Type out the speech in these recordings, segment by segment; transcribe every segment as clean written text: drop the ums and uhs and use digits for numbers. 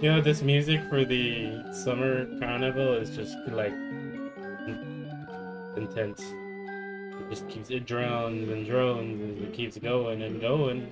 You know, this music for the summer carnival is just like intense. It just keeps, it drones and drones and it keeps going and going.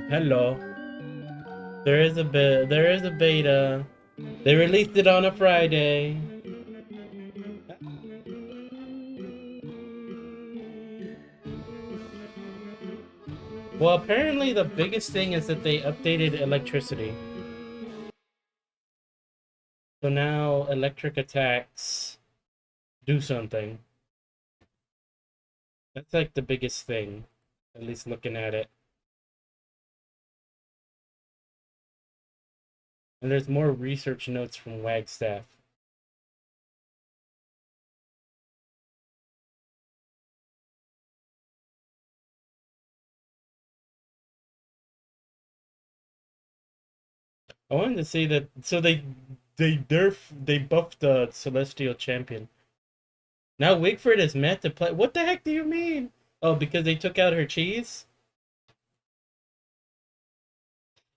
Hello. There is a beta. They released it on a Friday. Well, apparently the biggest thing is that they updated electricity. So now electric attacks do something. That's like the biggest thing, at least looking at it. And there's more research notes from Wagstaff. I wanted to say that, so they buffed the Celestial Champion. Now Wigfrid is meant to play. What the heck do you mean? Oh, because they took out her cheese?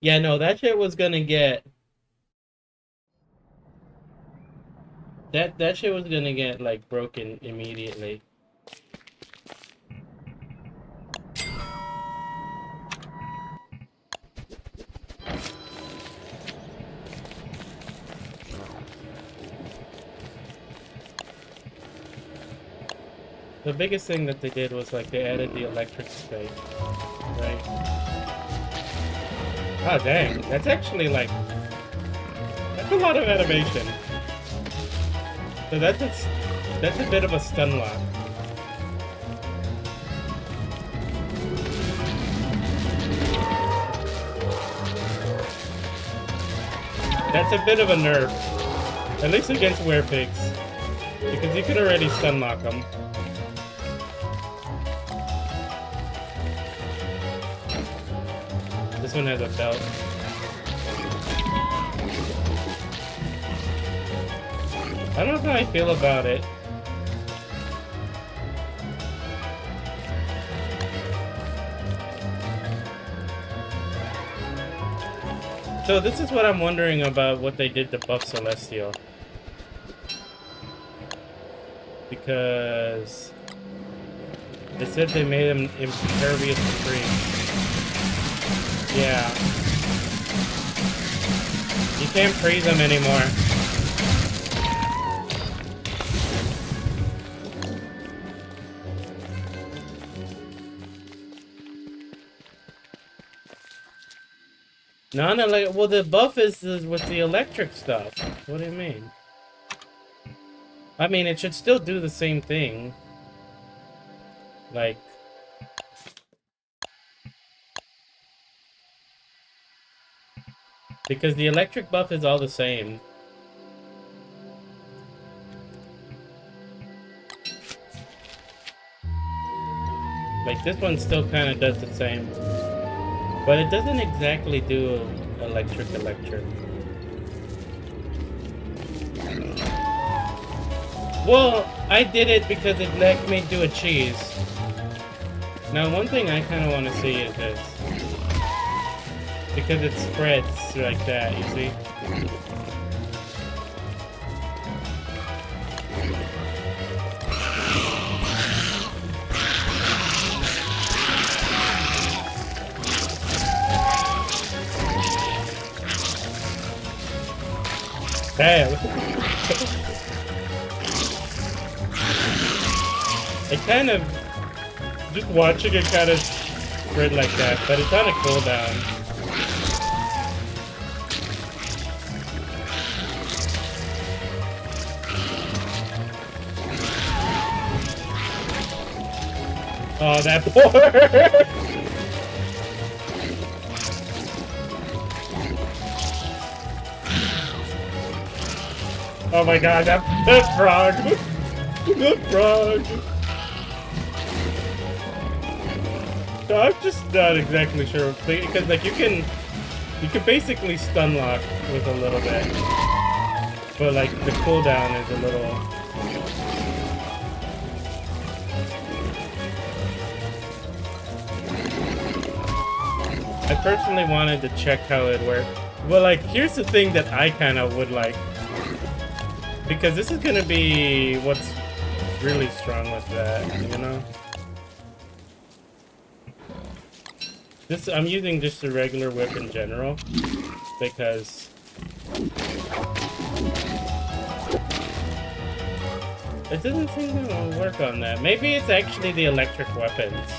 Yeah, no, that shit was gonna get that shit was gonna get like broken immediately. The biggest thing that they did was like they added the electric spec, right? Oh dang, that's actually like that's a lot of animation. So that's a bit of a stun lock. That's a bit of a nerf, at least against werepigs, because you could already stun lock them. This one has a belt. I don't know how I feel about it. So this is what I'm wondering about what they did to buff Celestial. Because they said they made him impervious to freeze. Yeah. You can't freeze them anymore. No, like, well, the buff is with the electric stuff. What do you mean? I mean, it should still do the same thing. Like, because the electric buff is all the same. Like, this one still kind of does the same. But it doesn't exactly do electric. Well, I did it because it let me do a cheese. Now, one thing I kind of want to see is this. Because it spreads like that, you see? Damn. I kind of just watching it kind of spread like that, but it's on a cooldown. Oh, that poor. Oh my god, that frog. The frog. So I'm just not exactly sure because like you can basically stun lock with a little bit, but like the cooldown is a little. I personally wanted to check how it worked. Well, like here's the thing that I kind of would like, because this is gonna be what's really strong with that, you know. This I'm using just a regular whip in general because it doesn't seem to work on that. Maybe it's actually the electric weapons.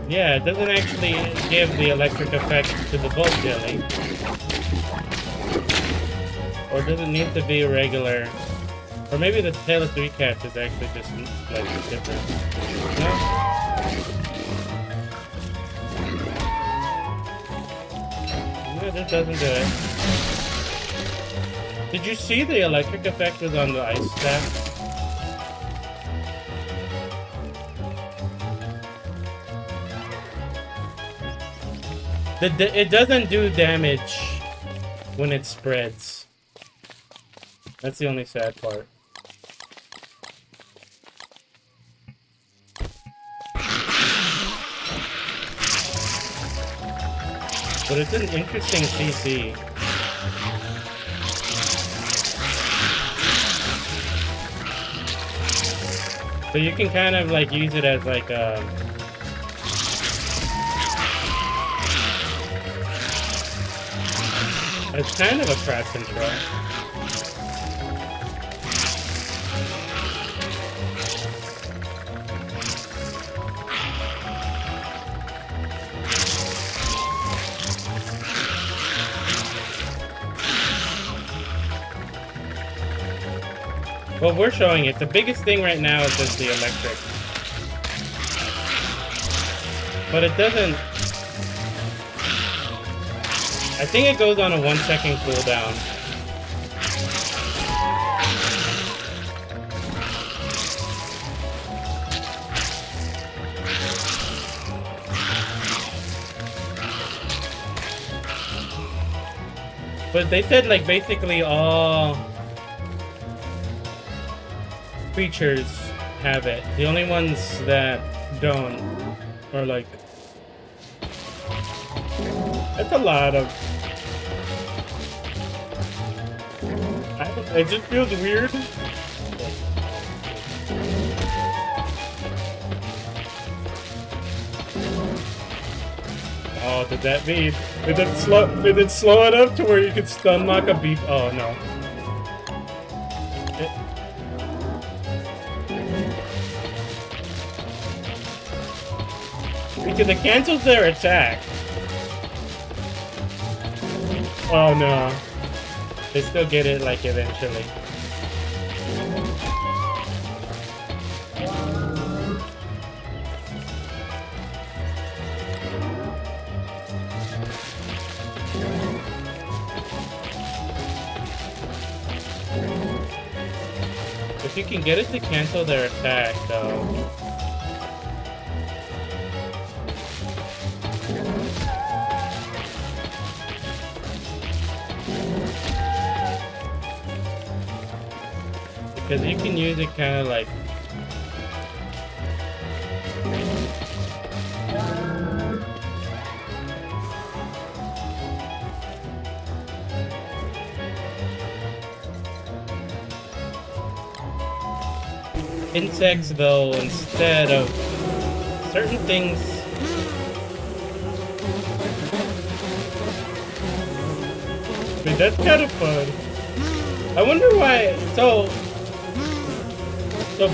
Yeah, it doesn't actually give the electric effect to the bolt jelly. Or does it need to be a regular? Or maybe the Tail of Three Cats is actually just slightly different. No? No, this doesn't do it. Did you see the electric effect was on the ice staff? It doesn't do damage when it spreads. That's the only sad part. But it's an interesting CC. So you can kind of like use it as like a... It's kind of a crowd control. Well, we're showing it. The biggest thing right now is just the electric. But it doesn't... I think it goes on a 1 second cooldown. But they said like basically all creatures have it. The only ones that don't are like... That's a lot of... It just feels weird. Oh, did that mean? Did it slow enough to where you could stun lock a beef? Oh no. Because it cancels their attack. Oh no. They still get it like eventually. If you can get it to cancel their attack though. Because you can use it kind of like... Insects though, instead of certain things... I mean, that's kind of fun. I wonder why... So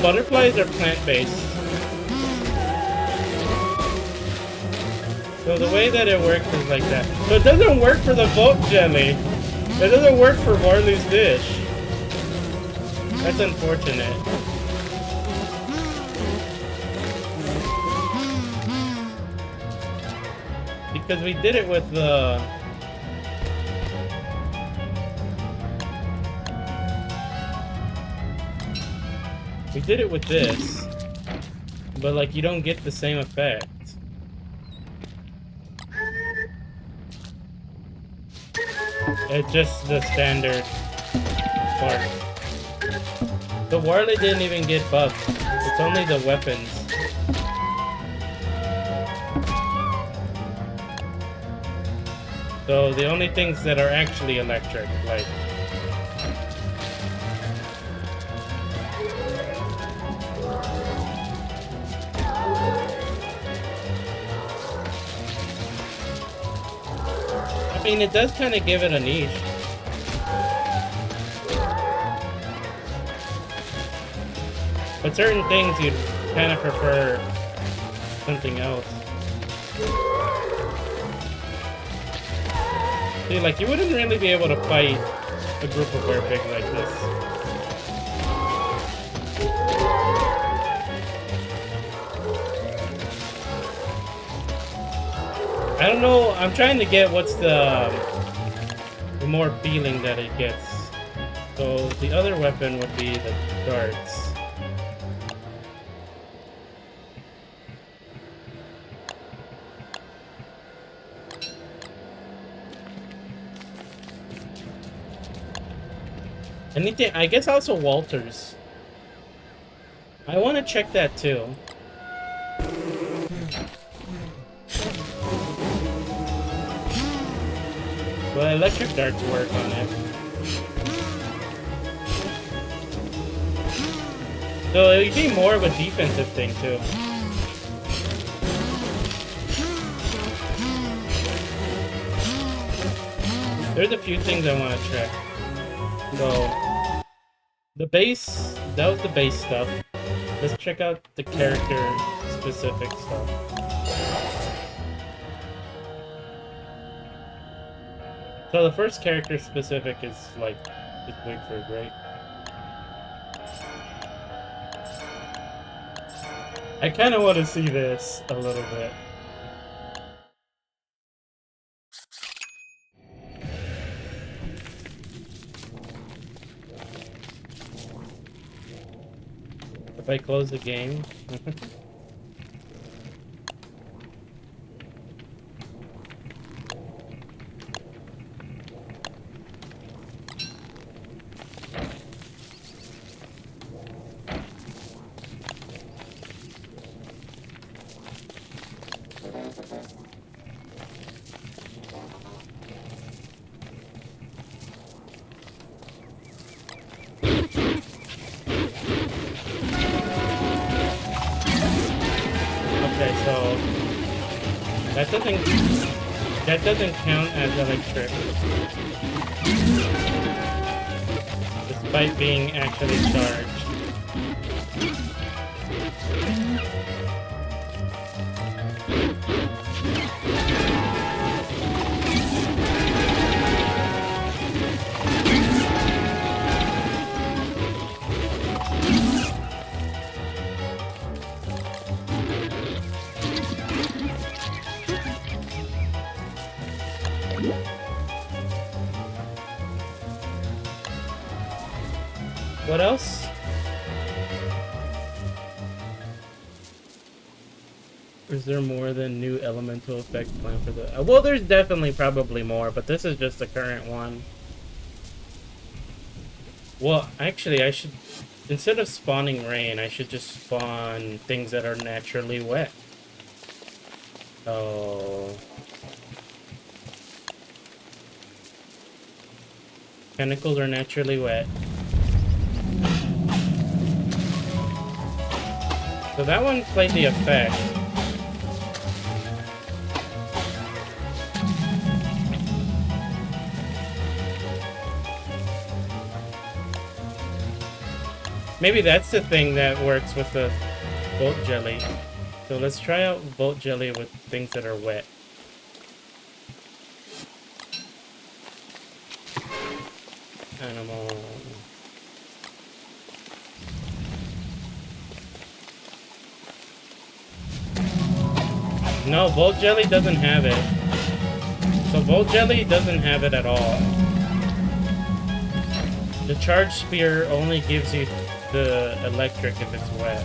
butterflies are plant-based. So the way that it works is like that. So it doesn't work for the boat jelly. It doesn't work for Warley's dish. That's unfortunate. Because we did it with the... We did it with this. But, like, you don't get the same effect. It's just the standard part. The Warley didn't even get buffed. It's only the weapons. So the only things that are actually electric, like... I mean, it does kind of give it a niche. But certain things you'd kind of prefer something else. See, like, you wouldn't really be able to fight a group of werepig like this. I don't know, I'm trying to get what's the more feeling that it gets. So the other weapon would be the darts. Anything, I guess also Walters. I want to check that too. Well, electric darts work on it. So it would be more of a defensive thing too. There's a few things I want to check. So, the base, that was the base stuff. Let's check out the character specific stuff. So the first character specific is like, is Wigfrid, right? I kind of want to see this a little bit. If I close the game. Okay, so that doesn't count as electric, despite being actually charged. What else? Is there more than new elemental effect planned for the... well, there's definitely probably more, but this is just the current one. Well, actually, I should... instead of spawning rain, I should just spawn things that are naturally wet. So... Tentacles are naturally wet. So that one played the effect. Maybe that's the thing that works with the boat jelly. So let's try out boat jelly with things that are wet. No, Volt Jelly doesn't have it. So Volt Jelly doesn't have it at all. The Charge Spear only gives you the electric if it's wet.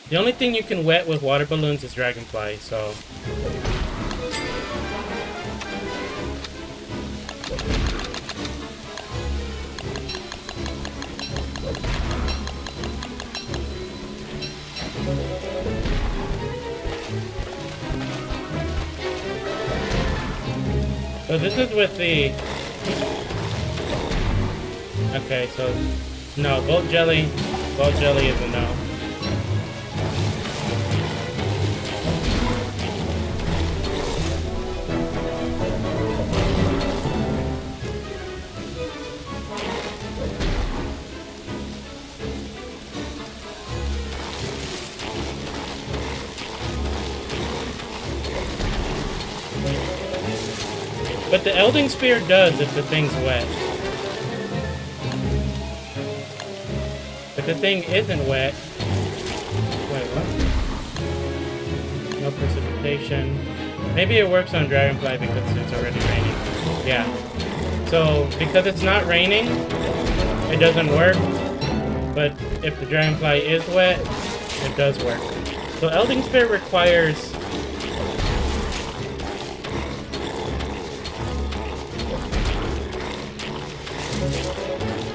The only thing you can wet with water balloons is Dragonfly, so... So this is with the... Okay, so... No, Volt Jelly is a no. But the Elding Spear does if the thing's wet. If the thing isn't wet... Wait, what? No precipitation. Maybe it works on Dragonfly because it's already raining. Yeah. So, because it's not raining, it doesn't work. But if the Dragonfly is wet, it does work. So Elding Spear requires...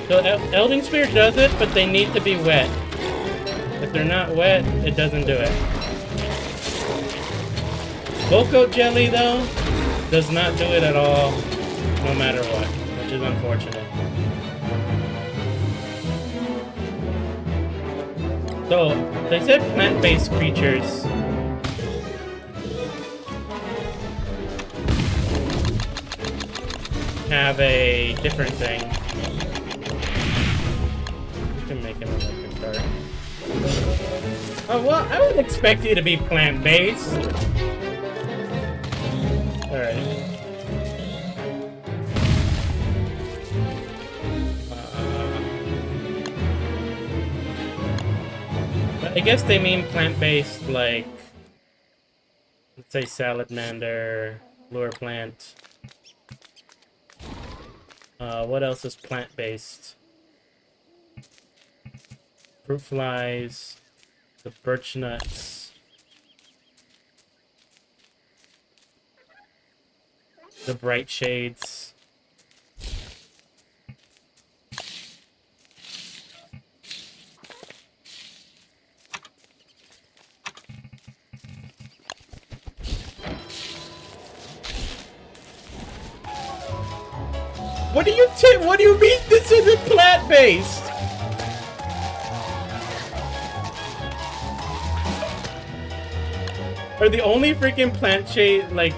So Elding Spear does it, but they need to be wet. If they're not wet, it doesn't do it. Volco Jelly, though, does not do it at all, no matter what, which is unfortunate. So, they said plant-based creatures have a different thing. Make an electric dart. Oh, well, I would expect you to be plant-based. Alright. But I guess they mean plant-based, like, let's say salamander, lure plant. What else is plant-based? Fruit flies, the birch nuts, the bright shades. What do you mean this isn't plant-based? Are the only freaking plant shade, like...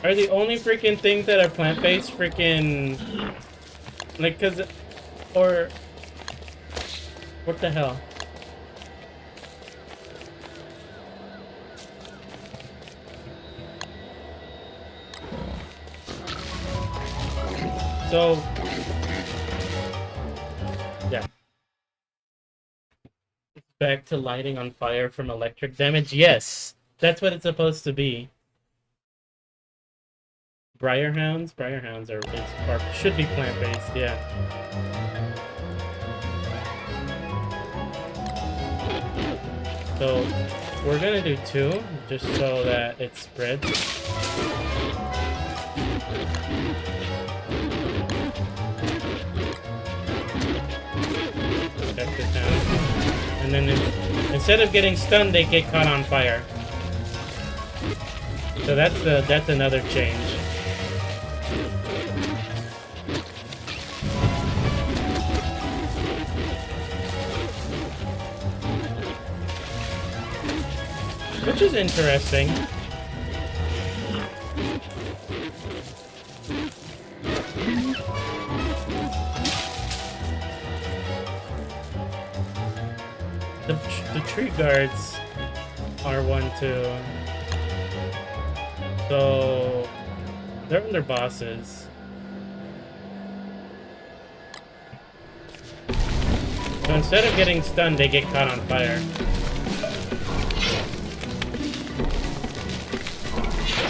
Are the only freaking things that are plant-based freaking... Like, cause... Or... What the hell? So... Yeah. Back to lighting on fire from electric damage? Yes! That's what it's supposed to be. Briarhounds? Briarhounds should be plant-based, yeah. So, we're gonna do 2, just so that it spreads. Check this out. And then instead of getting stunned, they get caught on fire. So that's another change. Which is interesting. The tree guards are one too. So they're under bosses. So instead of getting stunned, they get caught on fire.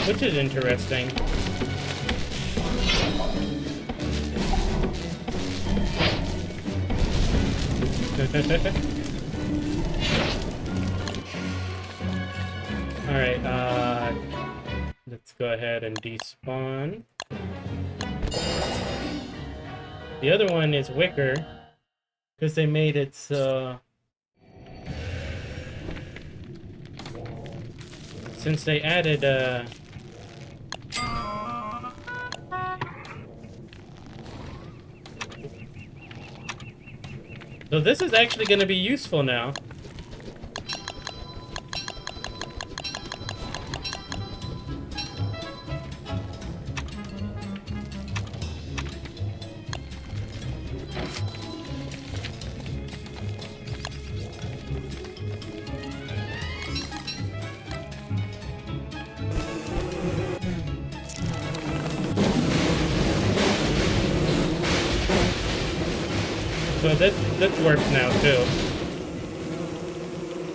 Which is interesting. Alright, let's go ahead and despawn. The other one is Wicker, because they made it so... Since they added, So this is actually going to be useful now. So this works now too.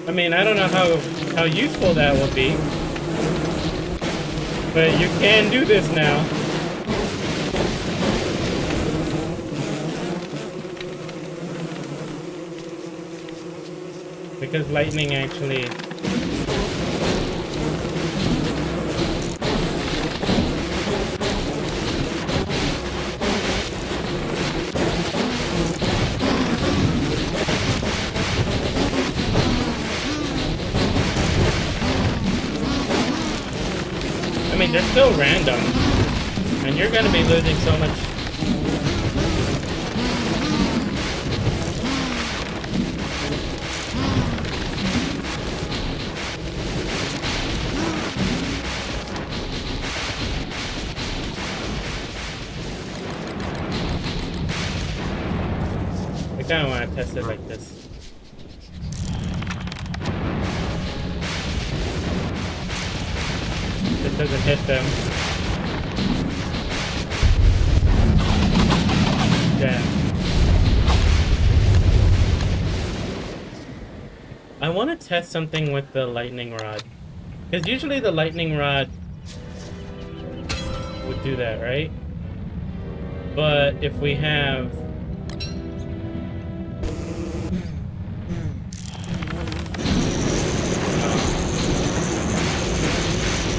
I mean, I don't know how useful that will be, but you can do this now. Because lightning actually... I mean, they're still random, and you're going to be losing so much. I kind of want to test it like this. It doesn't hit them. Damn. I want to test something with the lightning rod. Because usually the lightning rod would do that, right? But if we have...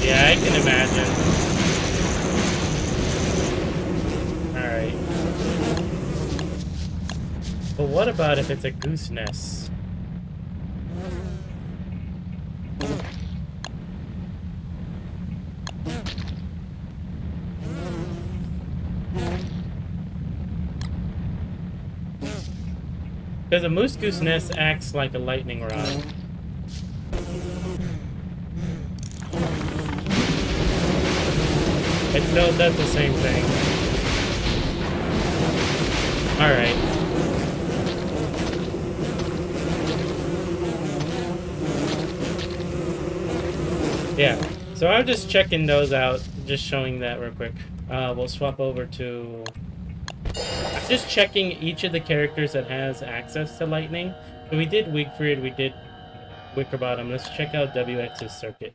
Yeah, I can imagine. Alright. But what about if it's a goose nest? Because a moose goose nest acts like a lightning rod. It still does the same thing. Alright. Yeah. So I'm just checking those out. Just showing that real quick. We'll swap over to... I'm just checking each of the characters that has access to lightning. So we did Wigfrid, we did Wickerbottom. Let's check out WX's circuit.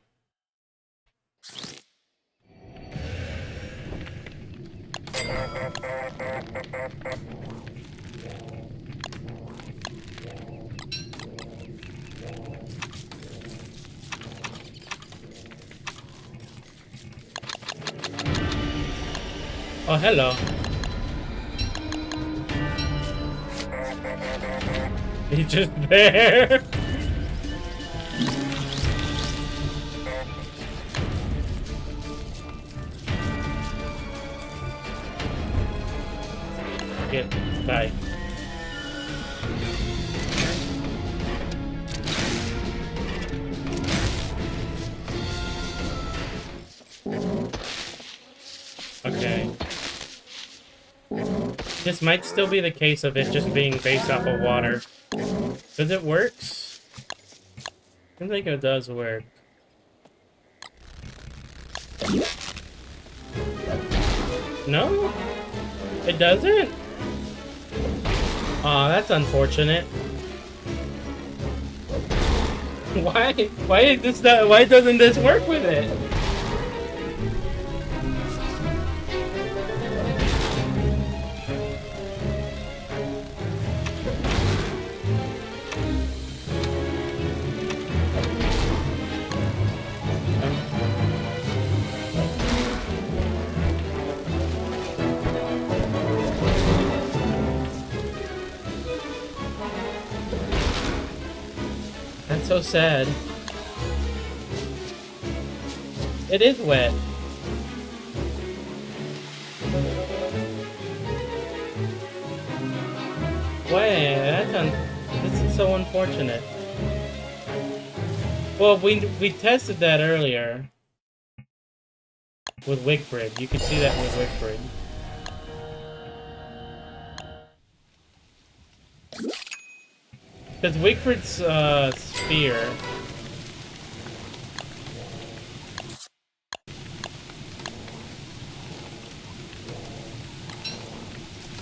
Oh, hello. He's just there. Bye. This might still be the case of it just being based off of water. Because it works. I think it does work. No? It doesn't? Aw, that's unfortunate. Why doesn't this work with it? That's so sad. It is wet. This is so unfortunate. Well, we tested that earlier with Wigfrid. You can see that with Wigfrid. Because Wigfrid's spear.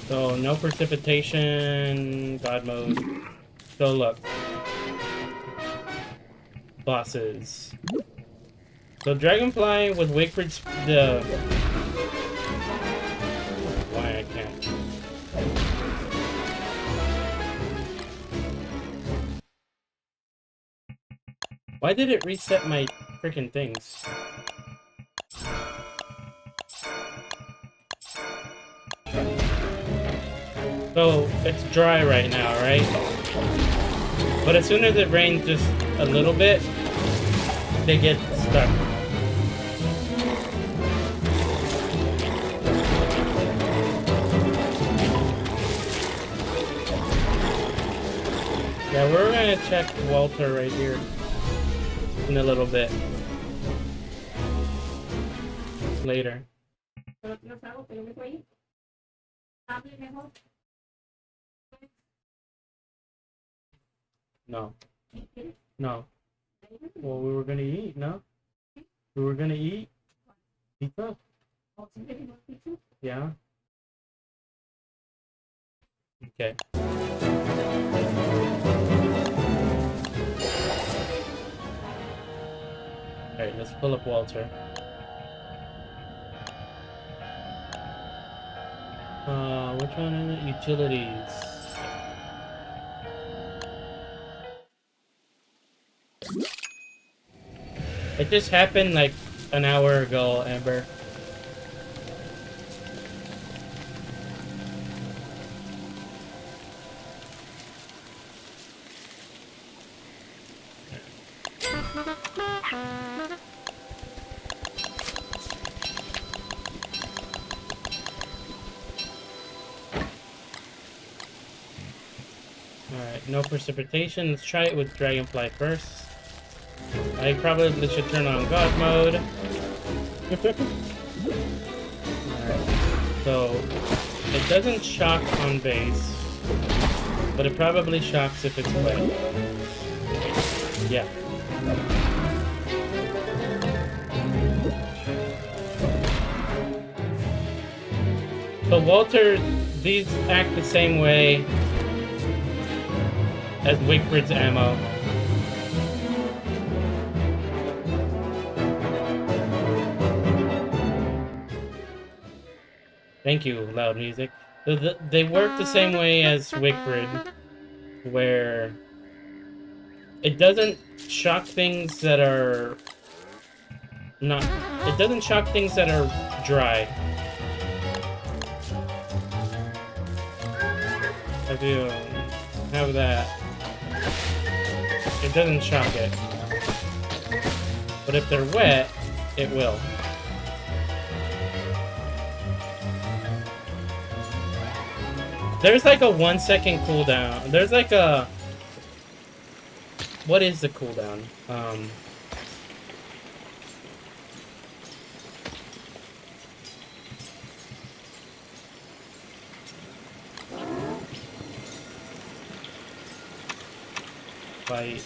So no precipitation, God mode. So look. Bosses. So Dragonfly with Wickerbottom, why I can't. Why did it reset my freaking things? So it's dry right now, right? But as soon as it rains just a little bit, they get stuck. Yeah, we're gonna check Walter right here in a little bit. Later. No. No. Well, we were gonna eat, no? We were gonna eat pizza? Yeah. Okay. Alright, let's pull up Walter. Which one is it? Utilities. It just happened like an hour ago, Amber. Alright, no precipitation. Let's try it with Dragonfly first. I probably should turn on God mode. Alright, so it doesn't shock on base, but it probably shocks if it's wet. Yeah. So Walter, these act the same way as Wigfrid's ammo. Thank you, loud music. They work the same way as Wickerbottom, where it doesn't shock things that are not. It doesn't shock things that are dry. If you have that, it doesn't shock it. But if they're wet, it will. There's like a 1 second cooldown. There's like a... What is the cooldown? fight.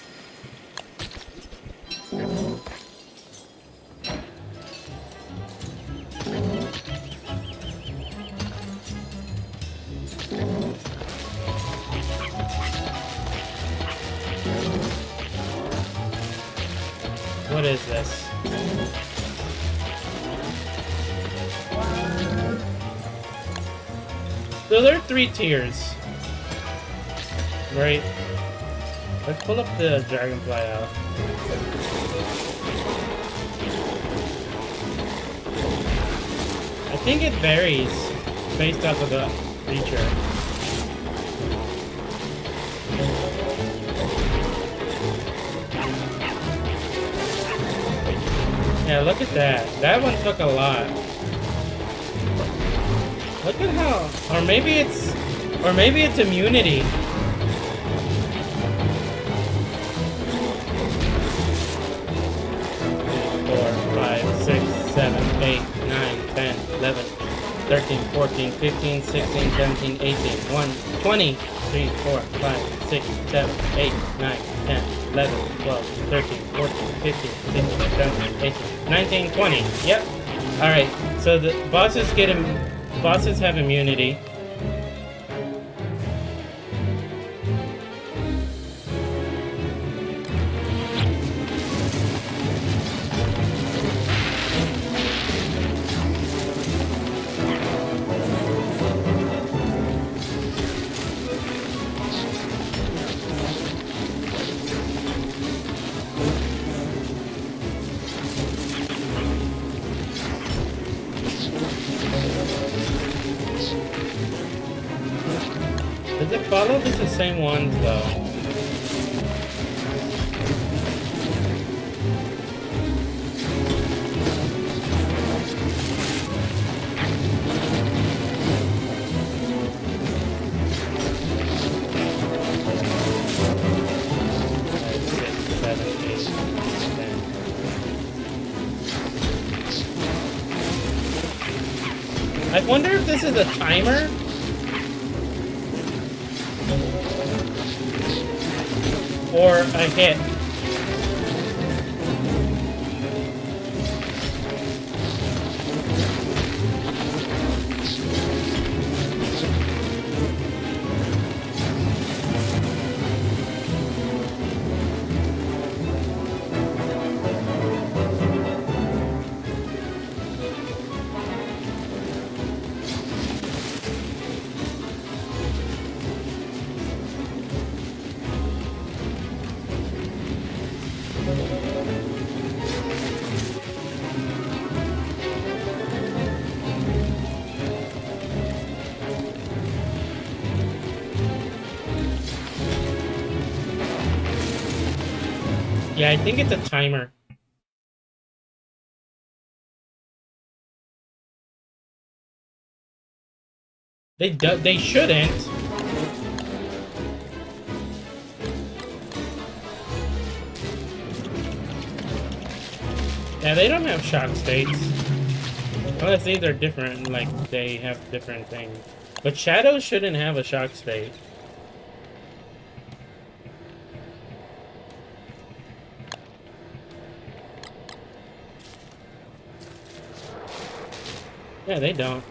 What is this? So there are 3 tiers, right? Let's pull up the Dragonfly out. I think it varies based off of the creature. Yeah, look at that. That one took a lot. Look at how, or maybe it's immunity. Four, 5, 6, 7, 8, 9, 10, 11, 13, 14, 15, 16, 17, 18, 1, 20, 3, 4, 5, 6, 7, 8, 9, 10, 11, 12, 13, 14, 15, 16, 17, 18, 19, 20. Yep. Alright, so the bosses have immunity. Does it follow the same ones though? I wonder if this is a timer? Or a hit. Yeah, I think it's a timer. They shouldn't. Yeah, they don't have shock states. Unless these are different, like they have different things. But shadows shouldn't have a shock state. Yeah, they don't.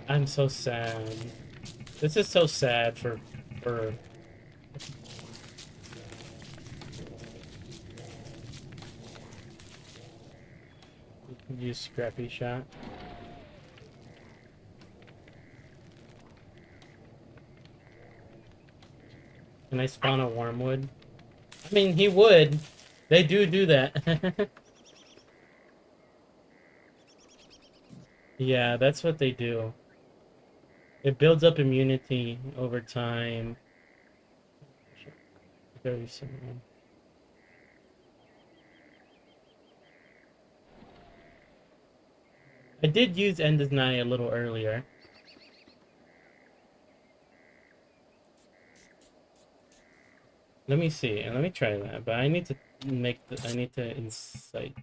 I'm so sad. This is so sad for use scrappy shot. Can I spawn a wormwood? I mean, he would. They do that. Yeah, that's what they do. It builds up immunity over time. Very similar. I did use End's Eye a little earlier. Let me see, and let me try that. But I need to make the. I need to incite.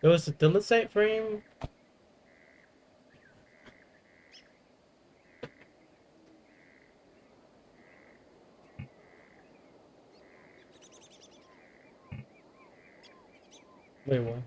There was a Delicite frame. Wait, what?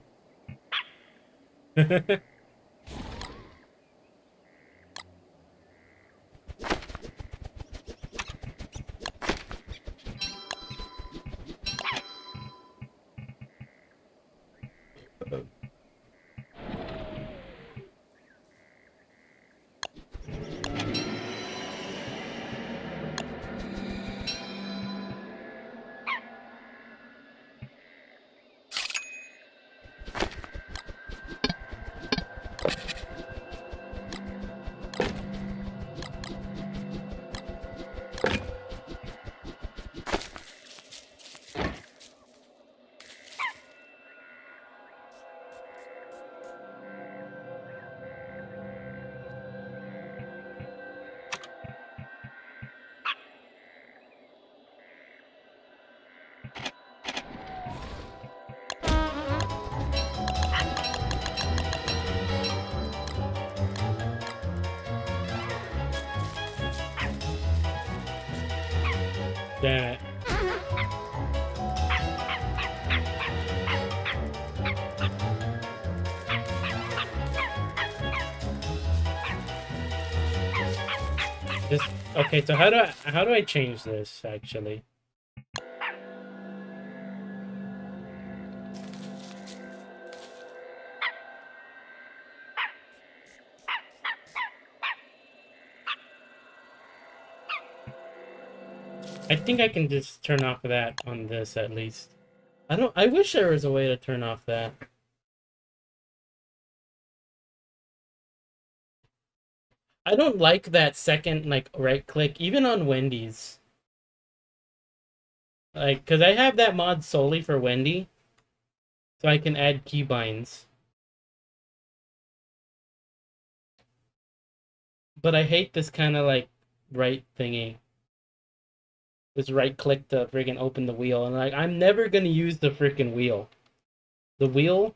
Damn it. This, okay, so how do I change this actually? I think I can just turn off that on this at least. I wish there was a way to turn off that. I don't like that second, like, right click, even on Wendy's. Like, because I have that mod solely for Wendy, so I can add keybinds. But I hate this kind of, like, right thingy. This right click to friggin' open the wheel, and, like, I'm never gonna use the freaking wheel. The wheel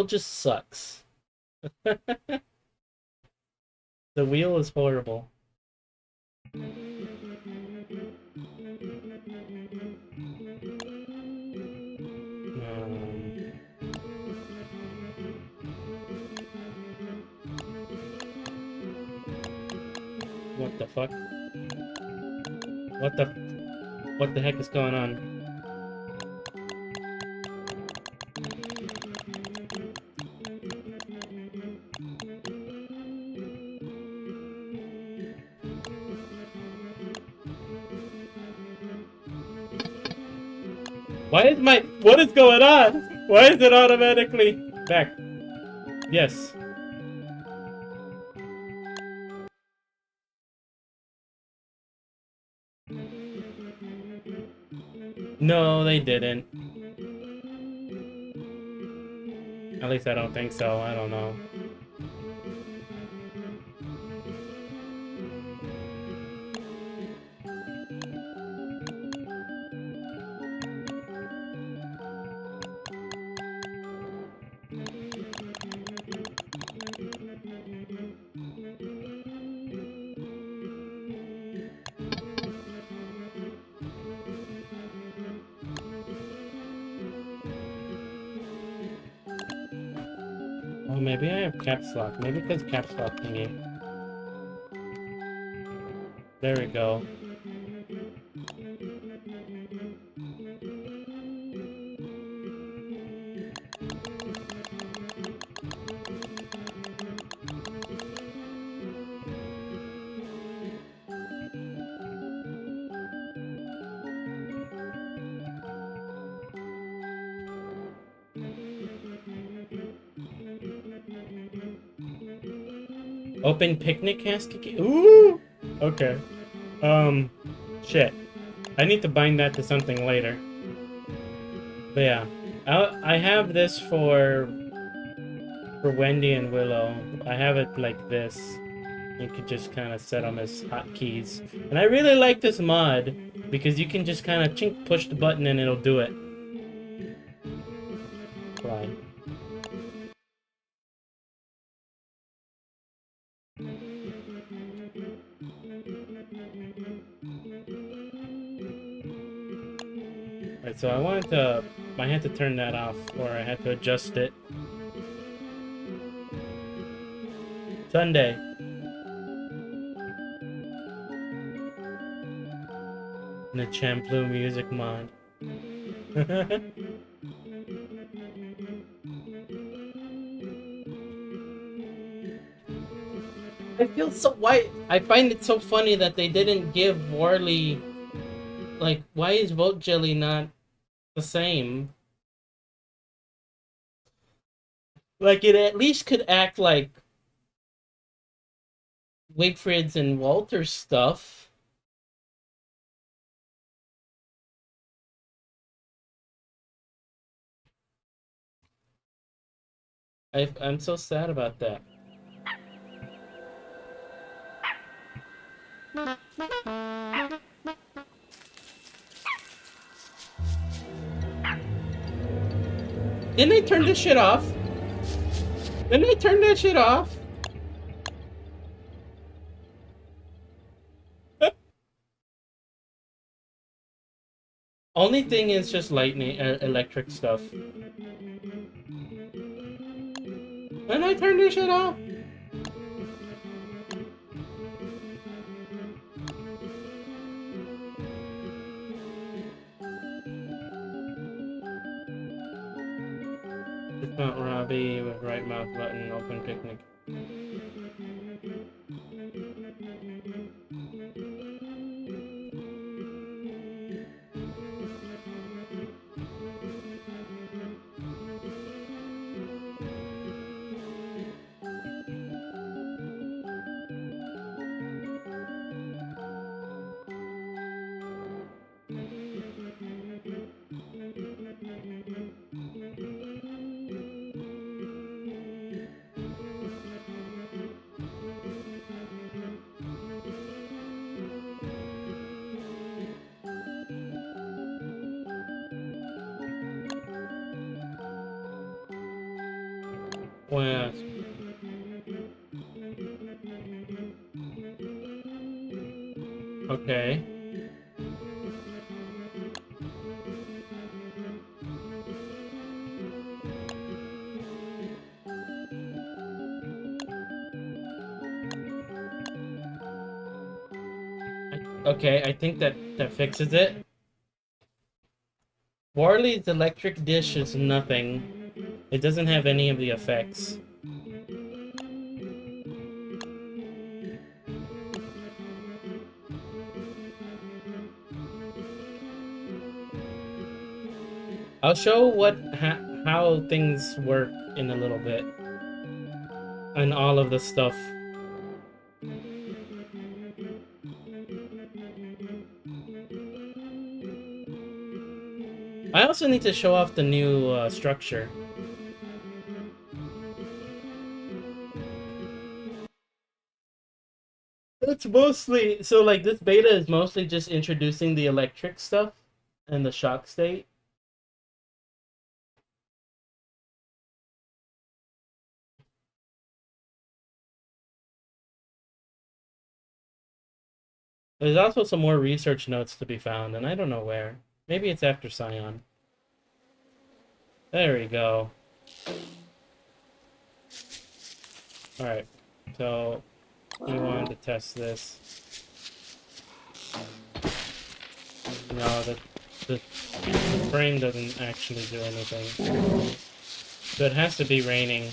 just sucks. The wheel is horrible. What the fuck? What the heck is going on? What is going on? Why is it automatically back? Yes. No, they didn't. At least I don't think so. I don't know. Oh, maybe I have caps lock. Maybe because caps lock thingy. There we go. Open picnic casket. Ooh. Okay. Shit. I need to bind that to something later. But yeah, I have this for Wendy and Willow. I have it like this. You could just kind of set them as hotkeys. And I really like this mod because you can just kind of chink push the button and it'll do it. Fly. Alright, so I had to turn that off, or I had to adjust it. Sunday. And the Champloo music mod. I feel so why I find it so funny that they didn't give Warley, like, why is Vote Jelly not the same? Like, it at least could act like Wigfrid's and Walter's stuff. I'm so sad about that. Didn't I turn this shit off? Didn't I turn that shit off? Only thing is just lightning, electric stuff. Didn't I turn this shit off? Dismount Robbie with right mouse button, open picnic. Well, okay. Okay, I think that fixes it. Warley's electric dish is nothing. It doesn't have any of the effects. I'll show how things work in a little bit. And all of the stuff. I also need to show off the new structure. It's mostly, so like this beta is mostly just introducing the electric stuff and the shock state. There's also some more research notes to be found, and I don't know where. Maybe it's after Scion. There we go. Alright, so we wanted to test this. No, the frame doesn't actually do anything. So it has to be raining.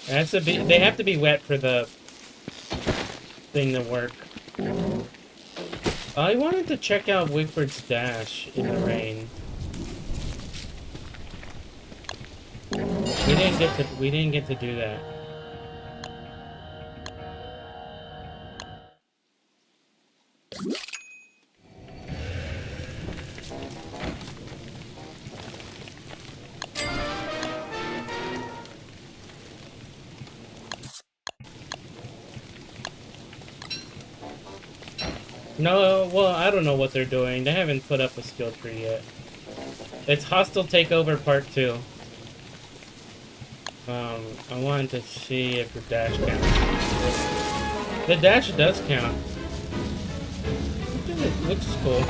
It has to be, they have to be wet for the thing to work. I wanted to check out Wigfrid's dash in the rain. We didn't get to do that. No, well, I don't know what they're doing. They haven't put up a skill tree yet. It's Hostile Takeover Part 2. I wanted to see if the dash counts. The dash does count. Which is cool.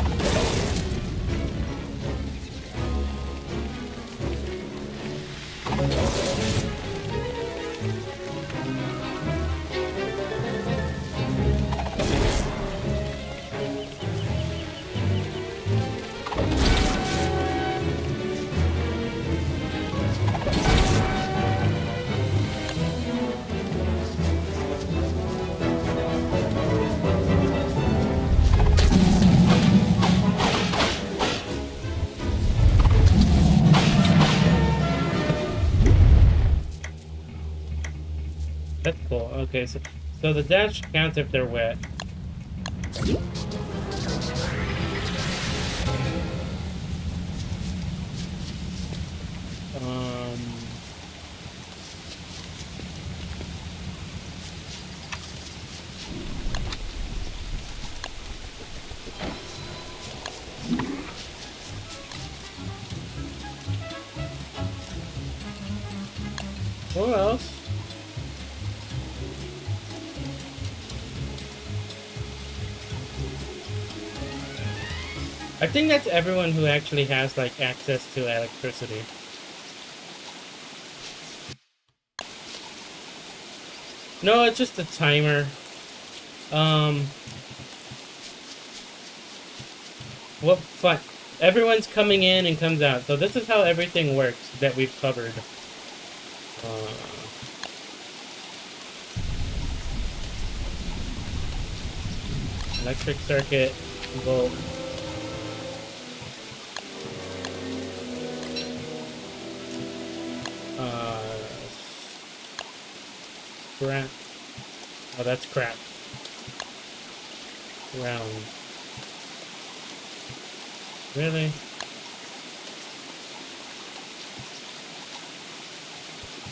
That's cool. Okay, so the dash counts if they're wet. What else? I think that's everyone who actually has, like, access to electricity. No, it's just a timer. What fun. Everyone's coming in and comes out. So this is how everything works that we've covered. Electric circuit, volt. Crap. Oh, that's crap. Round. Really?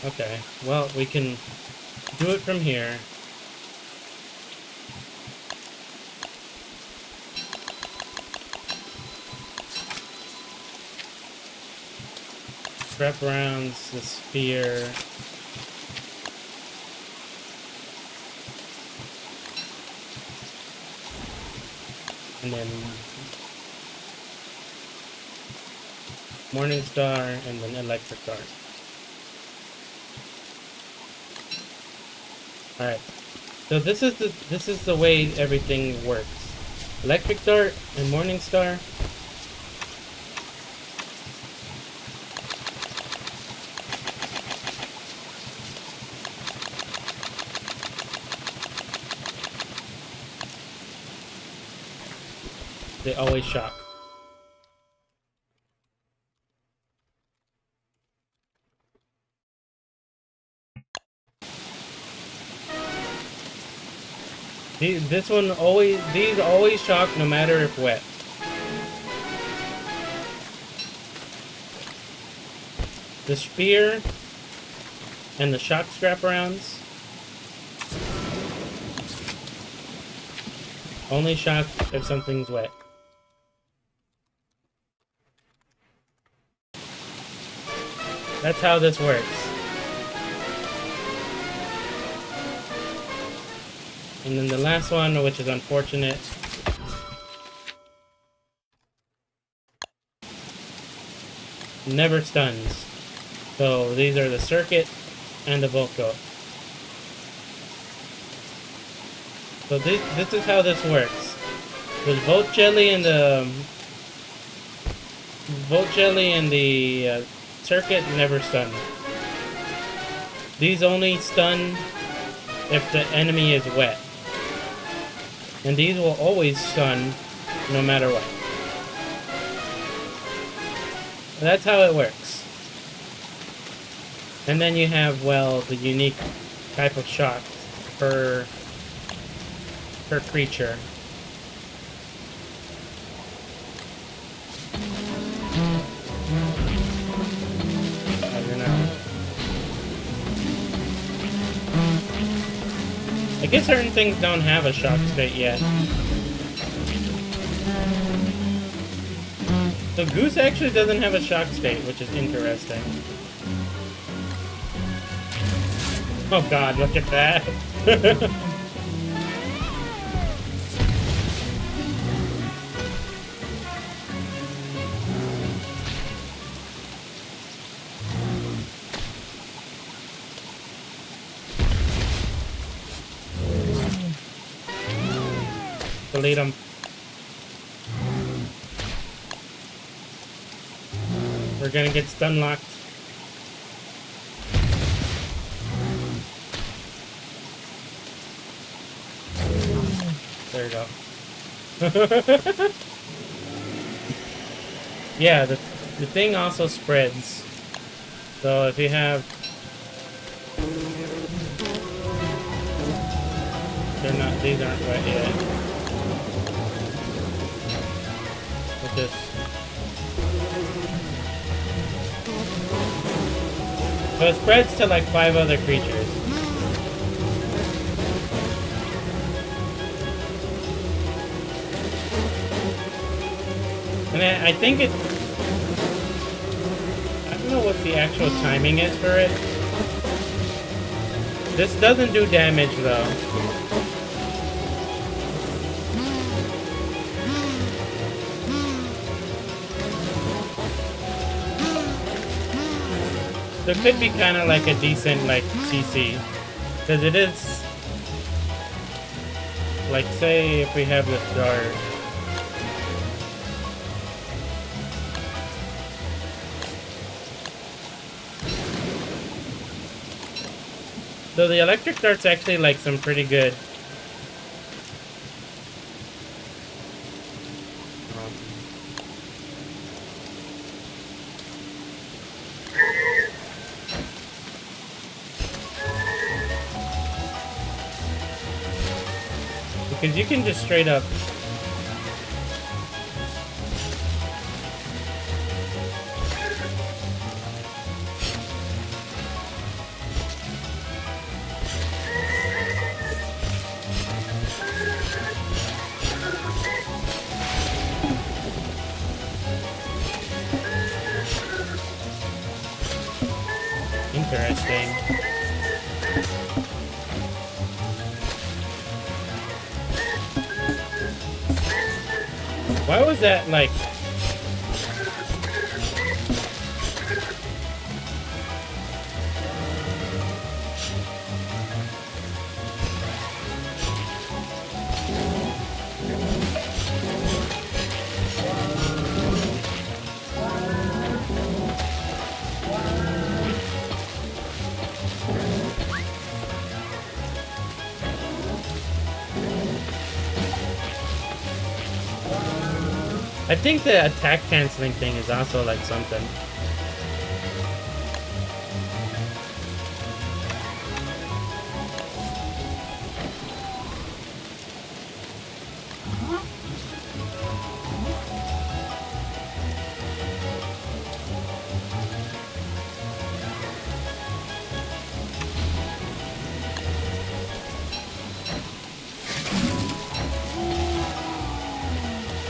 Okay. Well, we can do it from here. Scrap rounds, the spear. And then Morning Star, and then Electric Dart. All right. So this is the way everything works. Electric Dart and Morning Star. They always shock. These always shock no matter if wet. The spear and the shock scrap rounds only shock if something's wet. That's how this works. And then the last one, which is unfortunate. Never stuns. So these are the circuit and the volt coat. So this is how this works. The volt jelly and the circuit never stun. These only stun if the enemy is wet. And these will always stun no matter what. That's how it works. And then you have, well, the unique type of shock per creature. I don't know. I guess certain things don't have a shock state yet. So Goose actually doesn't have a shock state, which is interesting. Oh god, look at that! Delete them. We're gonna get stun locked. There you go. Yeah, the thing also spreads. So if you have... these aren't wet yet. With this. So it spreads to like 5 other creatures. And I think it... I don't know what the actual timing is for it. This doesn't do damage though. There could be kind of like a decent like CC, because it is like, say if we have this dart, so the electric dart's actually like some pretty good. Because you can just straight up... Interesting. Why was that like... I think the attack canceling thing is also like something.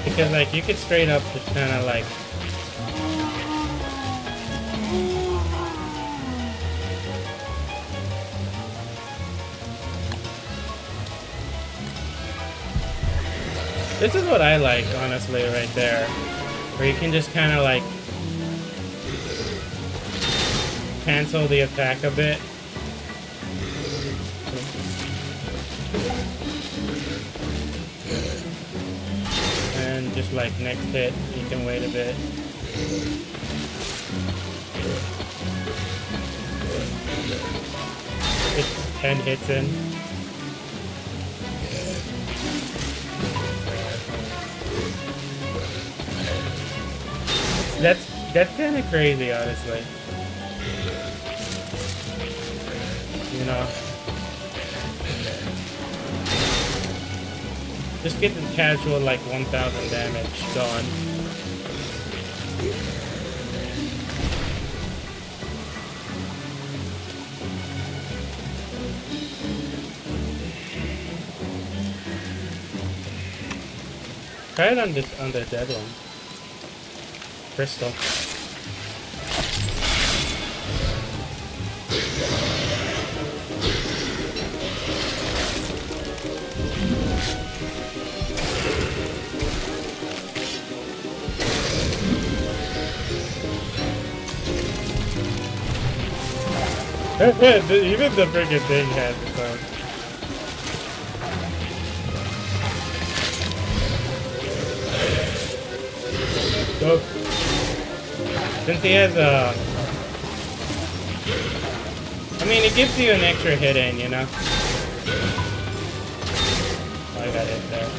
Because like you could straight up just kind of like this is what I like, honestly, right there, where you can just kind of like cancel the attack a bit. And just like next hit, you can wait a bit. It's 10 hits in. That's kind of crazy, honestly. you know. Just get the casual, like, 1,000 damage going. Try it on the dead one. Crystal. Even the freaking thing has its own. So, since he has I mean, it gives you an extra hit in, you know? Oh, I got hit there.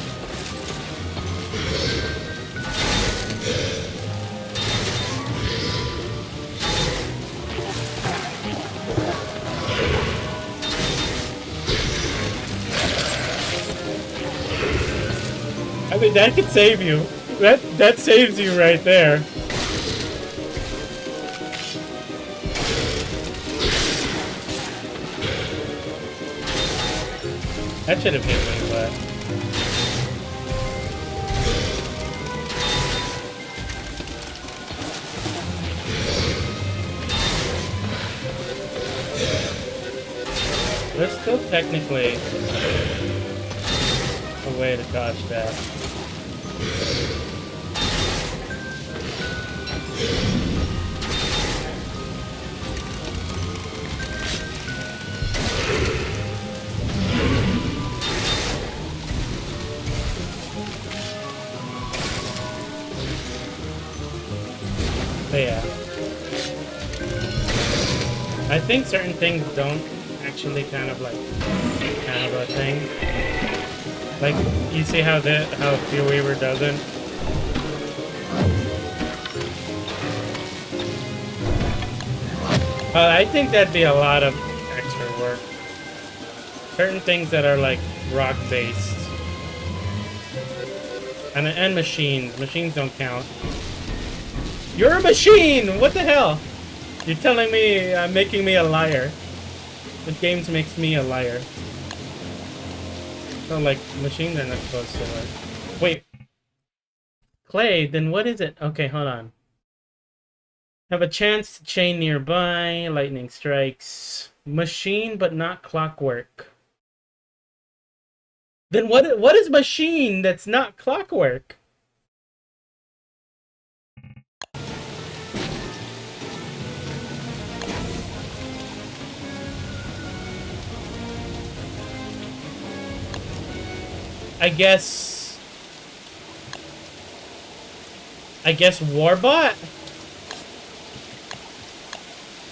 I mean, that could save you. That saves you right there. That should have hit me, but... There's still technically a way to dodge that. But yeah, I think certain things don't actually kind of a thing. Like, you see how Fear Weaver doesn't? I think that'd be a lot of extra work. Certain things that are like rock-based. And machines. Machines don't count. You're a machine! What the hell? You're telling me, making me a liar. The games makes me a liar. So, like, machines are not supposed to work. Wait. Clay, then what is it? Okay, hold on. Have a chance to chain nearby. Lightning strikes. Machine, but not clockwork. Then what is machine that's not clockwork? I guess Warbot?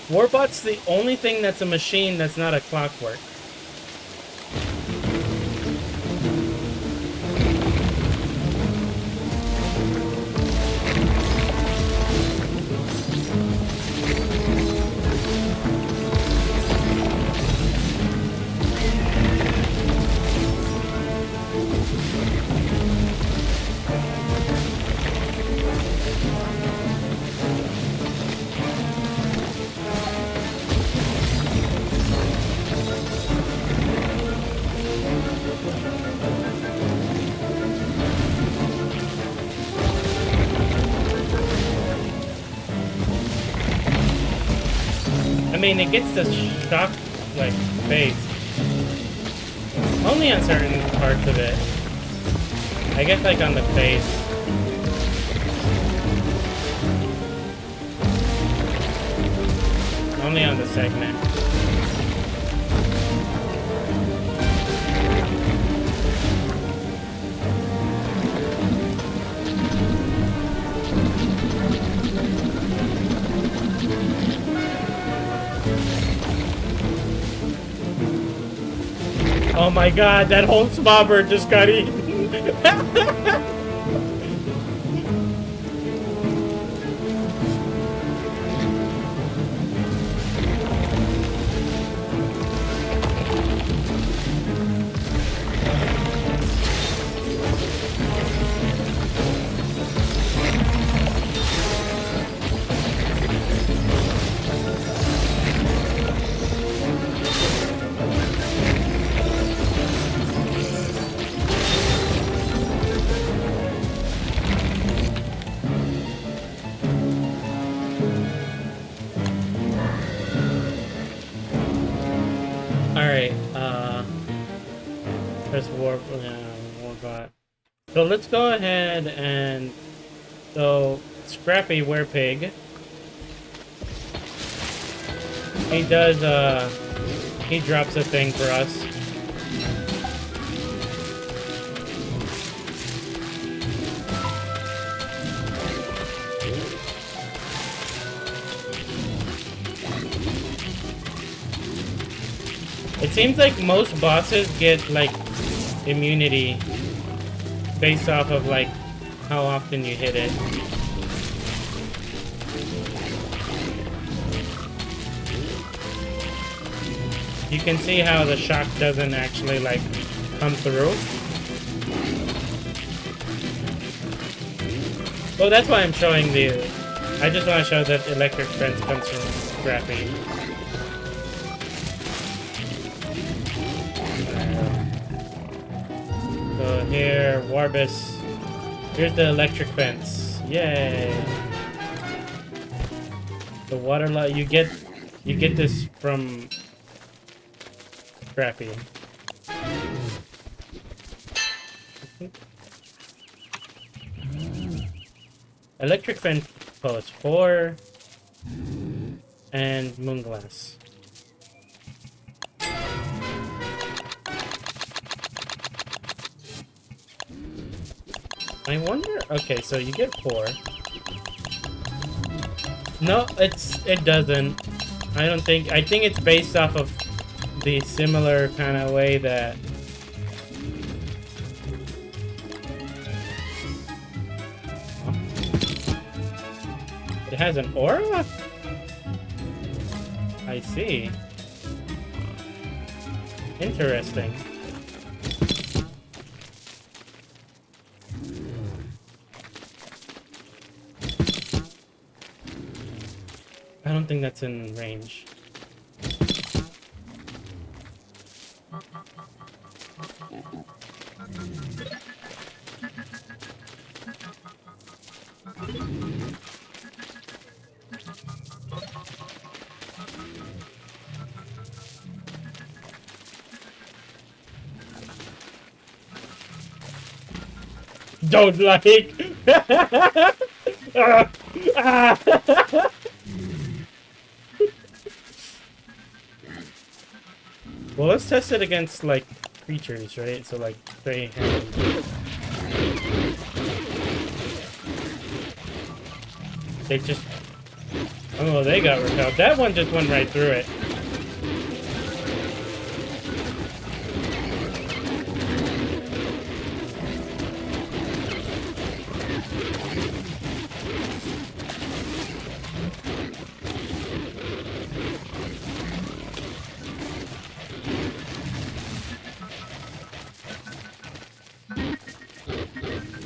Warbot's the only thing that's a machine that's not a clockwork. I mean, it gets the shock, like, phase. Only on certain parts of it. I guess, like, on the face. Only on the segment. Oh my god, that whole smobber just got eaten. Press Warbot. So let's go ahead and so Scrappy Werepig. He does he drops a thing for us. It seems like most bosses get like immunity based off of like how often you hit it. You can see how the shock doesn't actually like come through. Well, that's why I'm showing the... I just want to show that electric fence comes from Scrappy. So here, Warbus. Here's the electric fence. Yay! The water light. You get this from Scrappy. Electric fence post 4 and Moonglass. I wonder. Okay, so you get 4. No, it doesn't. I don't think. I think it's based off of the similar kind of way that. It has an aura? I see. Interesting. I don't think that's in range. Don't like. Well, let's test it against like creatures, right? So like they just oh, they got repelled. That one just went right through it.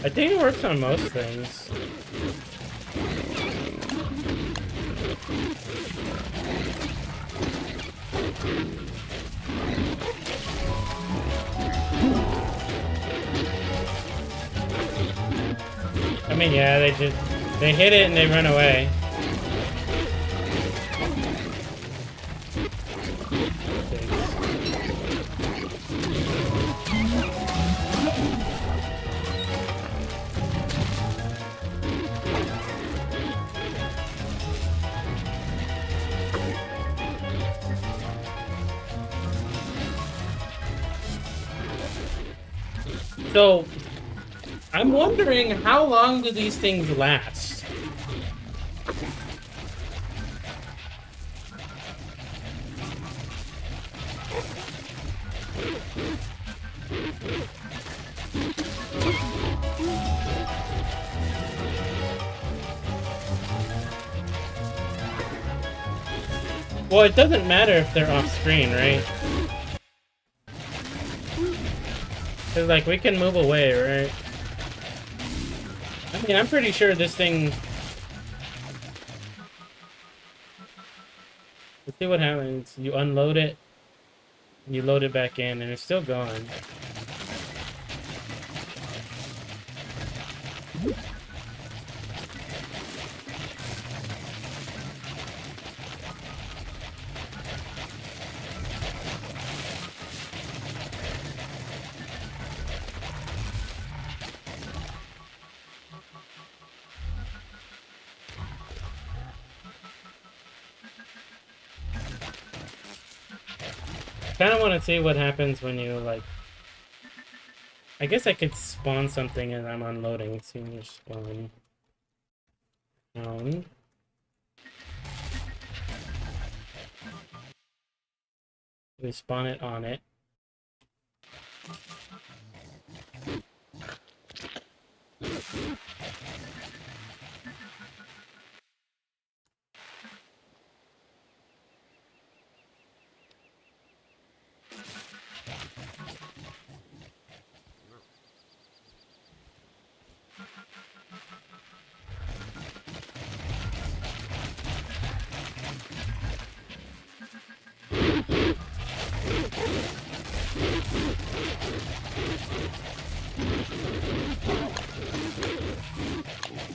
I think it works on most things. I mean, yeah, they hit it and they run away. So, I'm wondering how long do these things last? Well, it doesn't matter if they're off screen, right? Cause like we can move away, right? I mean, I'm pretty sure this thing. Let's see what happens. You unload it, you load it back in, and it's still going. Kind of want to see what happens when you, like... I guess I could spawn something as I'm unloading. Senior spawn. Down. We spawn it on it.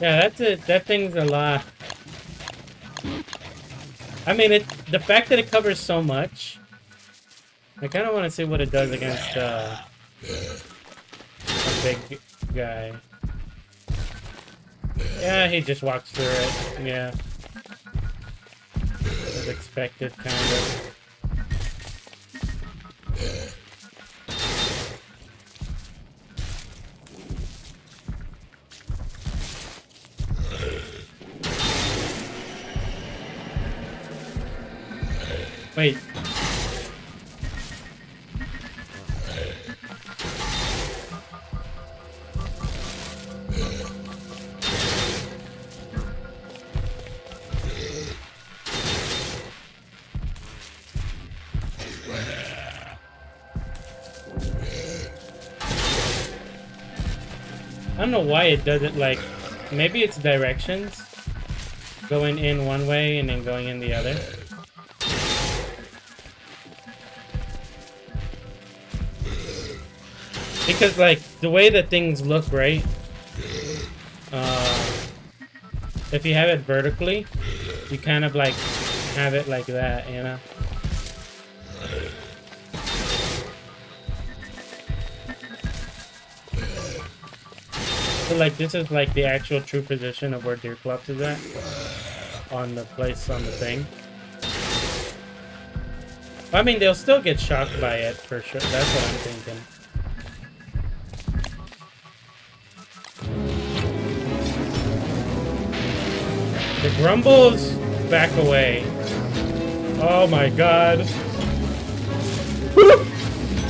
Yeah, that's it. That thing's a lot. I mean, the fact that it covers so much, I kind of want to see what it does against a big guy. Yeah, he just walks through it. Yeah. As expected, kind of. Wait. I don't know why it does it, like, maybe it's directions. Going in one way and then going in the other. Because, like, the way that things look, right? If you have it vertically, you kind of, like, have it like that, you know? So, like, this is, like, the actual true position of where Deerclops is at. On the place on the thing. I mean, they'll still get shocked by it, for sure. That's what I'm thinking. The Grumbles back away. Oh my god.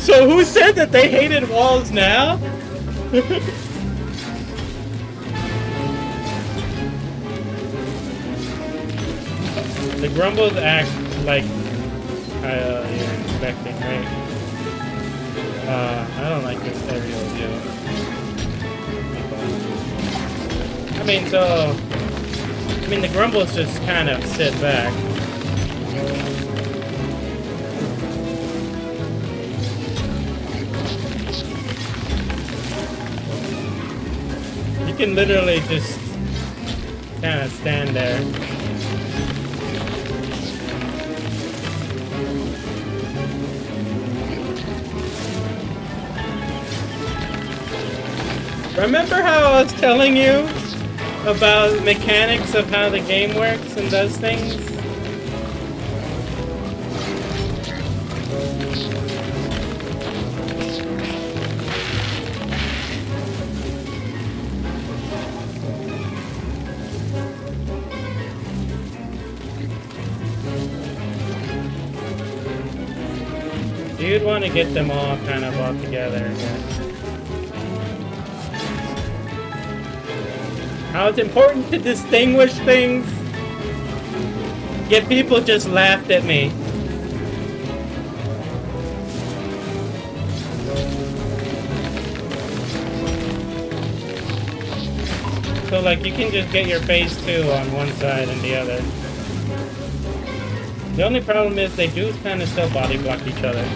So who said that they hated walls now? The Grumbles act like you're expecting, right? I don't like this aerial view. I mean, the Grumbles just kind of sit back. You can literally just kind of stand there. Remember how I was telling you about mechanics of how the game works and does things? You'd want to get them all kind of all together again. How it's important to distinguish things. Yet people just laughed at me. So like you can just get your phase 2 on one side and the other. The only problem is they do kind of still body block each other.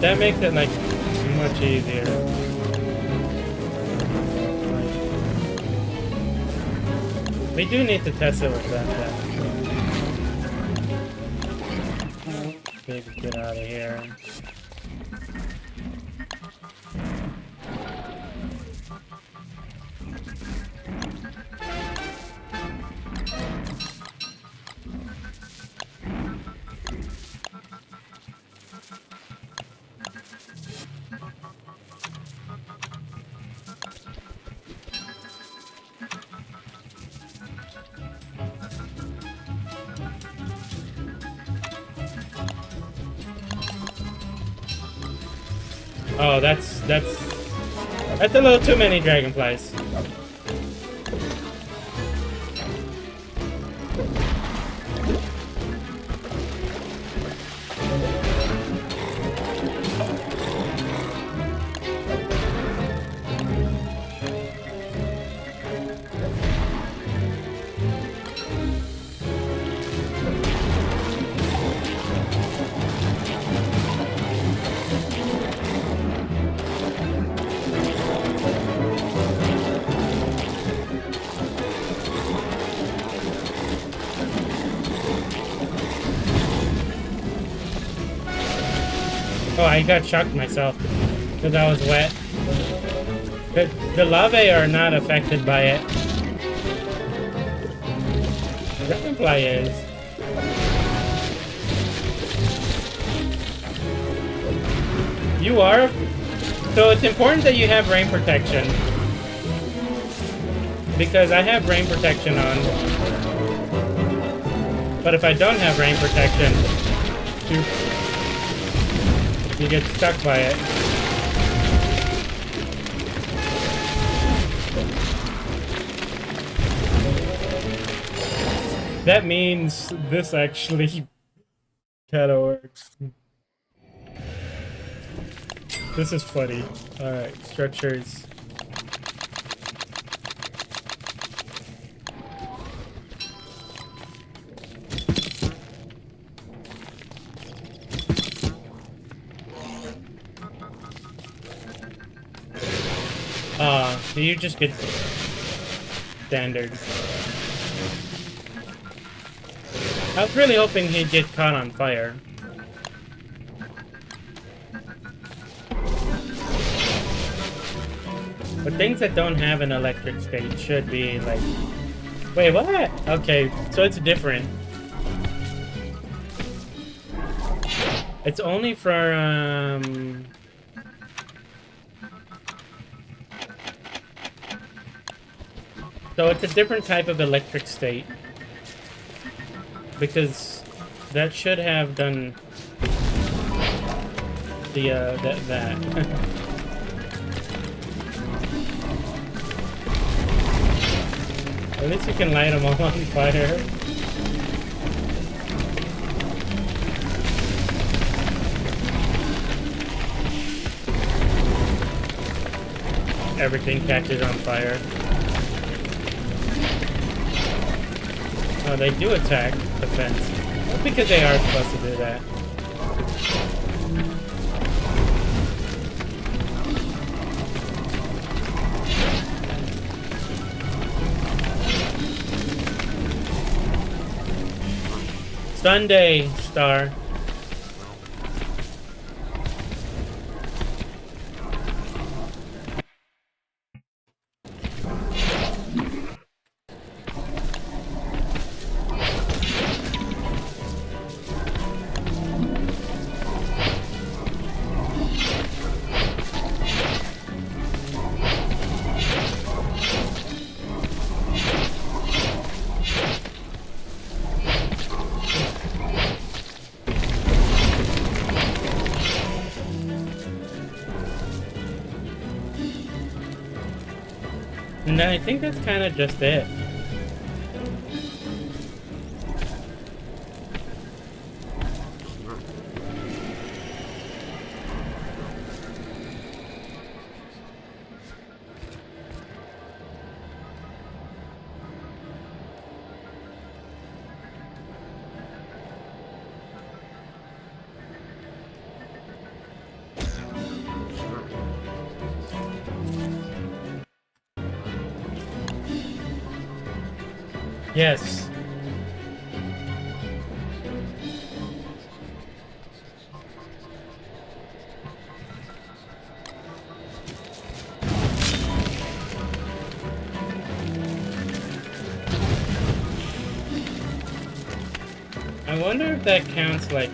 That makes it like much easier. We do need to test it with that. Please get out of here. Oh, that's a little too many dragonflies. Oh, I got shocked myself because I was wet. The larvae are not affected by it. Dragonfly is. You are? So it's important that you have rain protection. Because I have rain protection on. But if I don't have rain protection, you get stuck by it. That means this actually kinda works. This is funny. Alright, structures. You just get standard. I was really hoping he'd get caught on fire. But things that don't have an electric state should be like... Wait, what? Okay, so it's different. It's only for, So it's a different type of electric state. Because that should have done the, that. At least you can light them all on fire. Everything catches on fire. Oh, they do attack the fence. That's because they are supposed to do that. Sunday, Star. And I think that's kind of just it. Yes. I wonder if that counts like...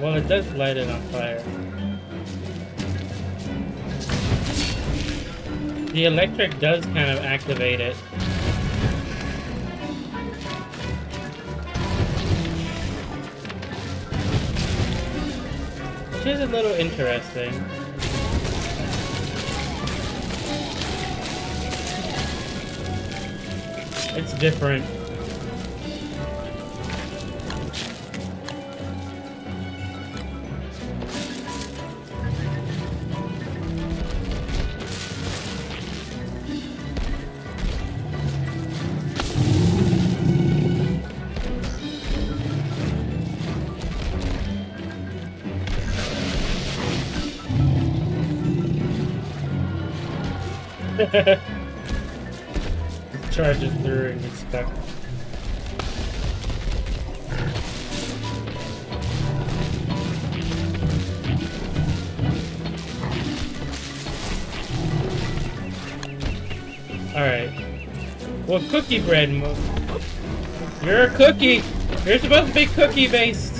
Well, it does light it on fire. The electric does kind of activate it. Which is a little interesting. It's different. It charges through and gets stuck. Alright. Well, cookie bread. You're a cookie! You're supposed to be cookie based!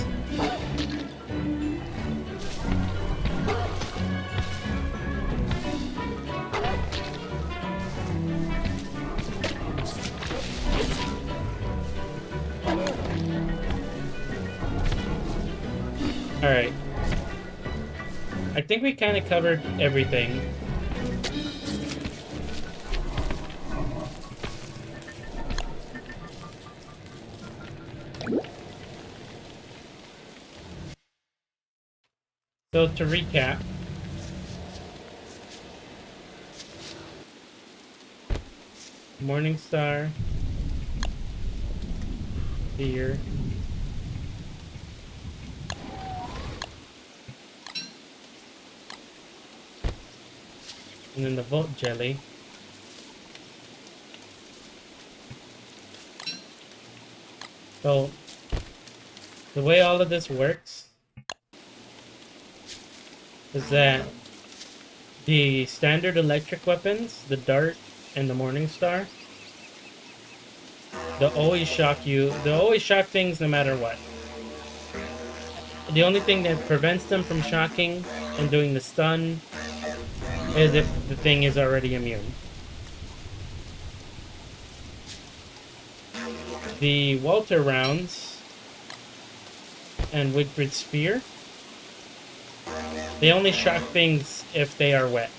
Alright. I think we kind of covered everything. So to recap, Morningstar, Fear, and then the Volt Jelly. So the way all of this works is that the standard electric weapons, the Dart and the Morningstar, they'll always shock you. They'll always shock things no matter what. The only thing that prevents them from shocking and doing the stun is if the thing is already immune. The Walter rounds and Wigfrid Spear, they only shock things if they are wet.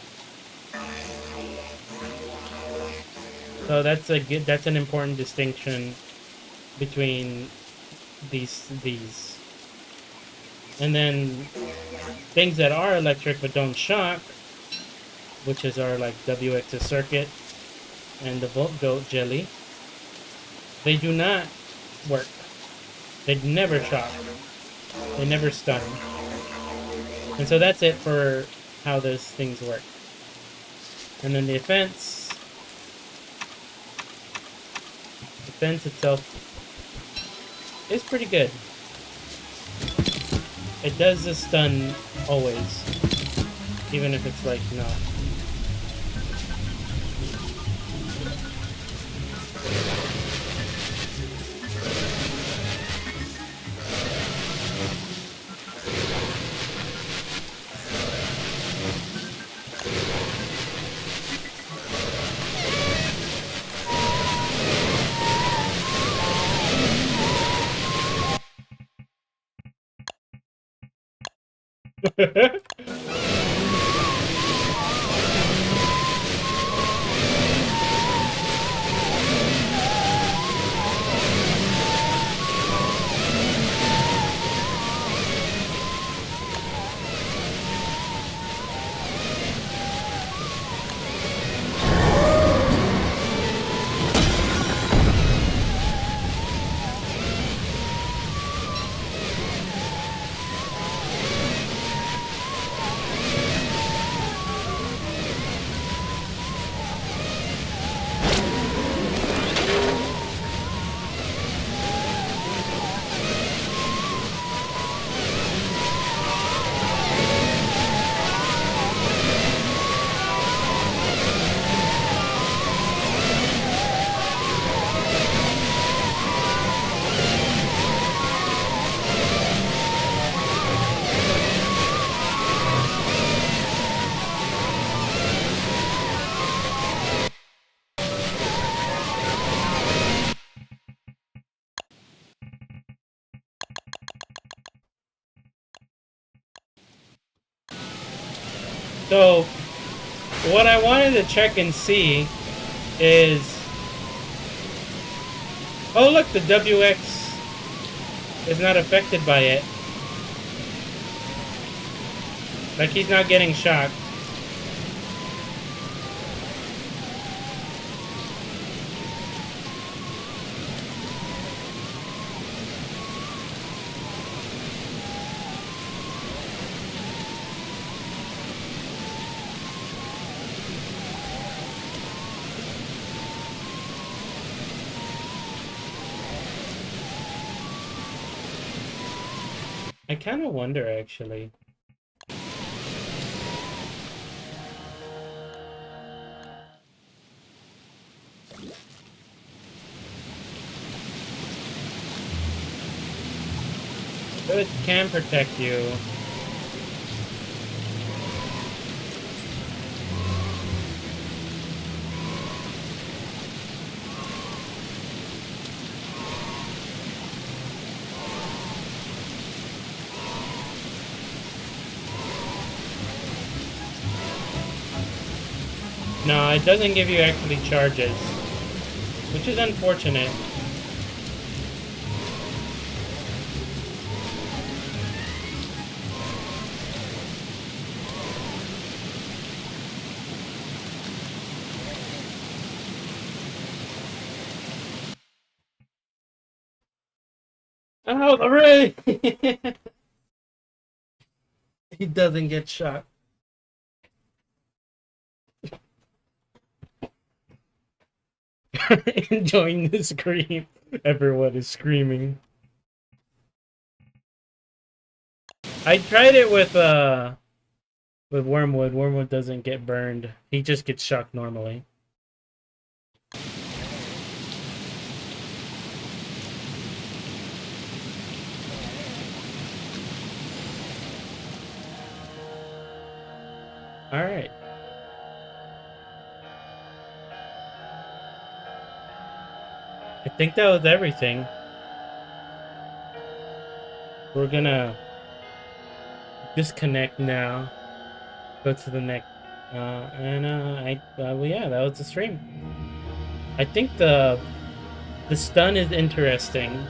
So that's an important distinction between these. And then things that are electric but don't shock, which is our like WX's Circuit and the Volt Goat Jelly, they do not work. They never shock. They never stun. And so that's it for how those things work. And then the defense itself is pretty good. It does the stun always, even if it's like not. So, what I wanted to check and see is... Oh look, the WX is not affected by it. Like he's not getting shocked. I kind of wonder, actually. So it can protect you. No, it doesn't give you actually charges, which is unfortunate. Oh, hooray! He doesn't get shot. Enjoying the scream. Everyone is screaming. I tried it with Wormwood. Wormwood doesn't get burned. He just gets shocked normally. All right. I think that was everything. We're gonna disconnect now. Go to the next. Well, yeah, that was the stream. I think the stun is interesting,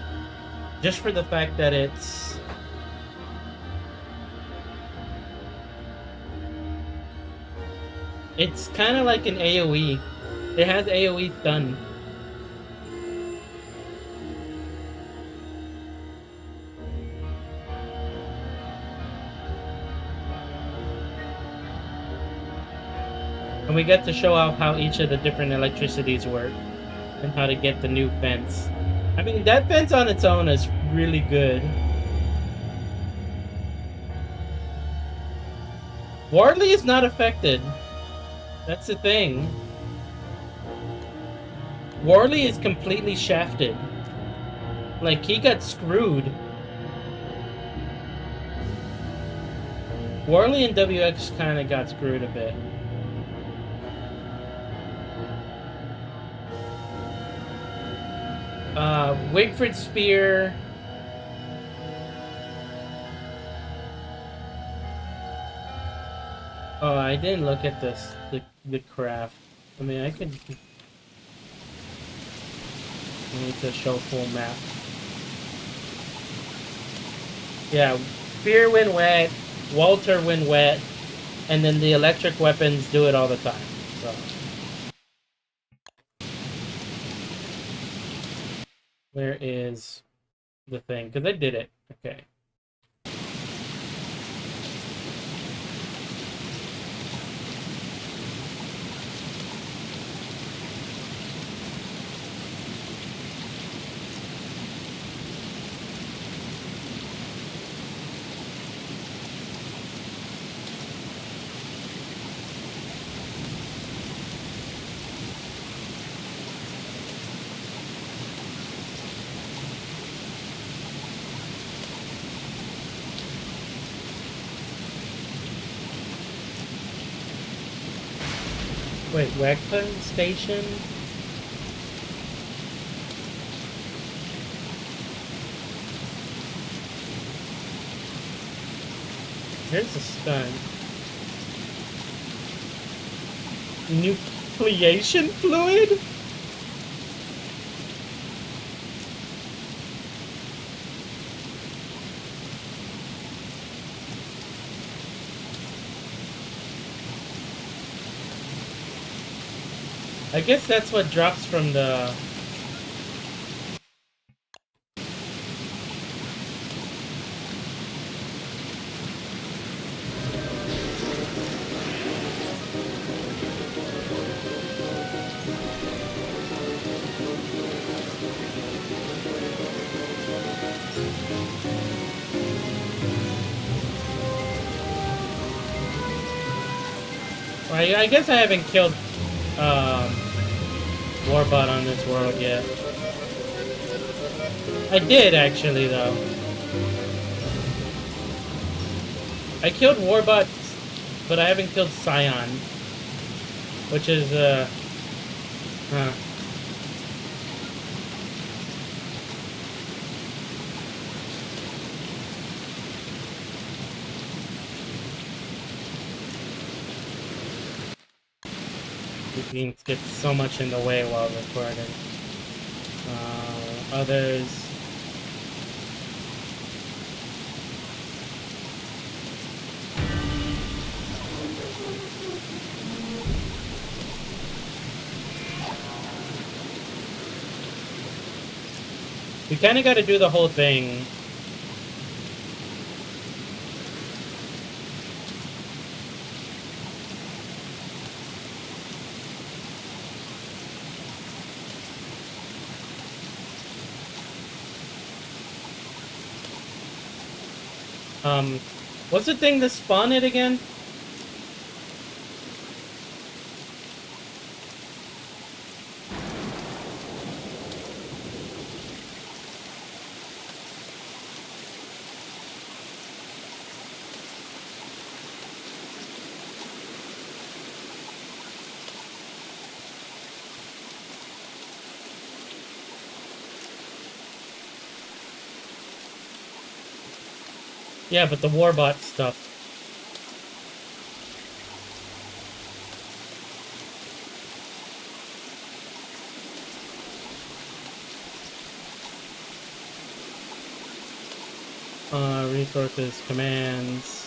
just for the fact that it's kind of like an AOE. It has AOE stun. And we get to show off how each of the different electricities work and how to get the new fence. I mean, that fence on its own is really good. Warley is not affected. That's the thing. Warley is completely shafted. Like, he got screwed. Warley and WX kind of got screwed a bit. Wigfrid Spear. Oh, I didn't look at this, the craft. I mean, I need to show full map. Yeah, Spear when wet, Walter when wet, and then the electric weapons do it all the time. So. Where is the thing? Because I did it. Okay. Wait, Wegton Station? Here's the stun. nucleation fluid? I guess that's what drops from the... I guess I haven't killed Warbot on this world yet. I did actually though. I killed Warbot, but I haven't killed Scion, which is huh. Beans get so much in the way while recording. Others. We kind of got to do the whole thing. What's the thing that spawned it again? Yeah, but the Warbot stuff. Resources, commands.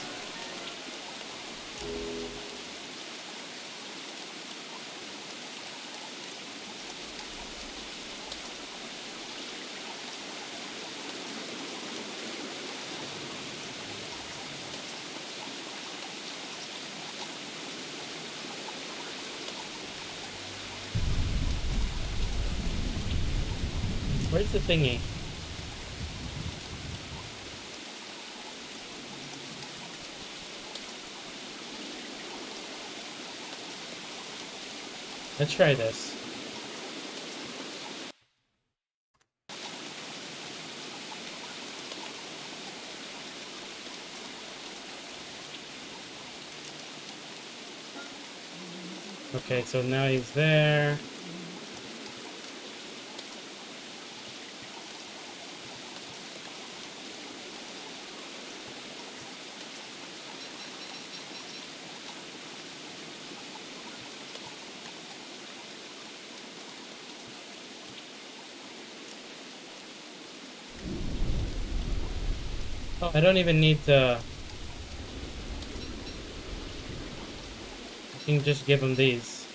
Where's the thingy? Let's try this. Okay, so now he's there. Oh, I don't even need to... I can just give him these.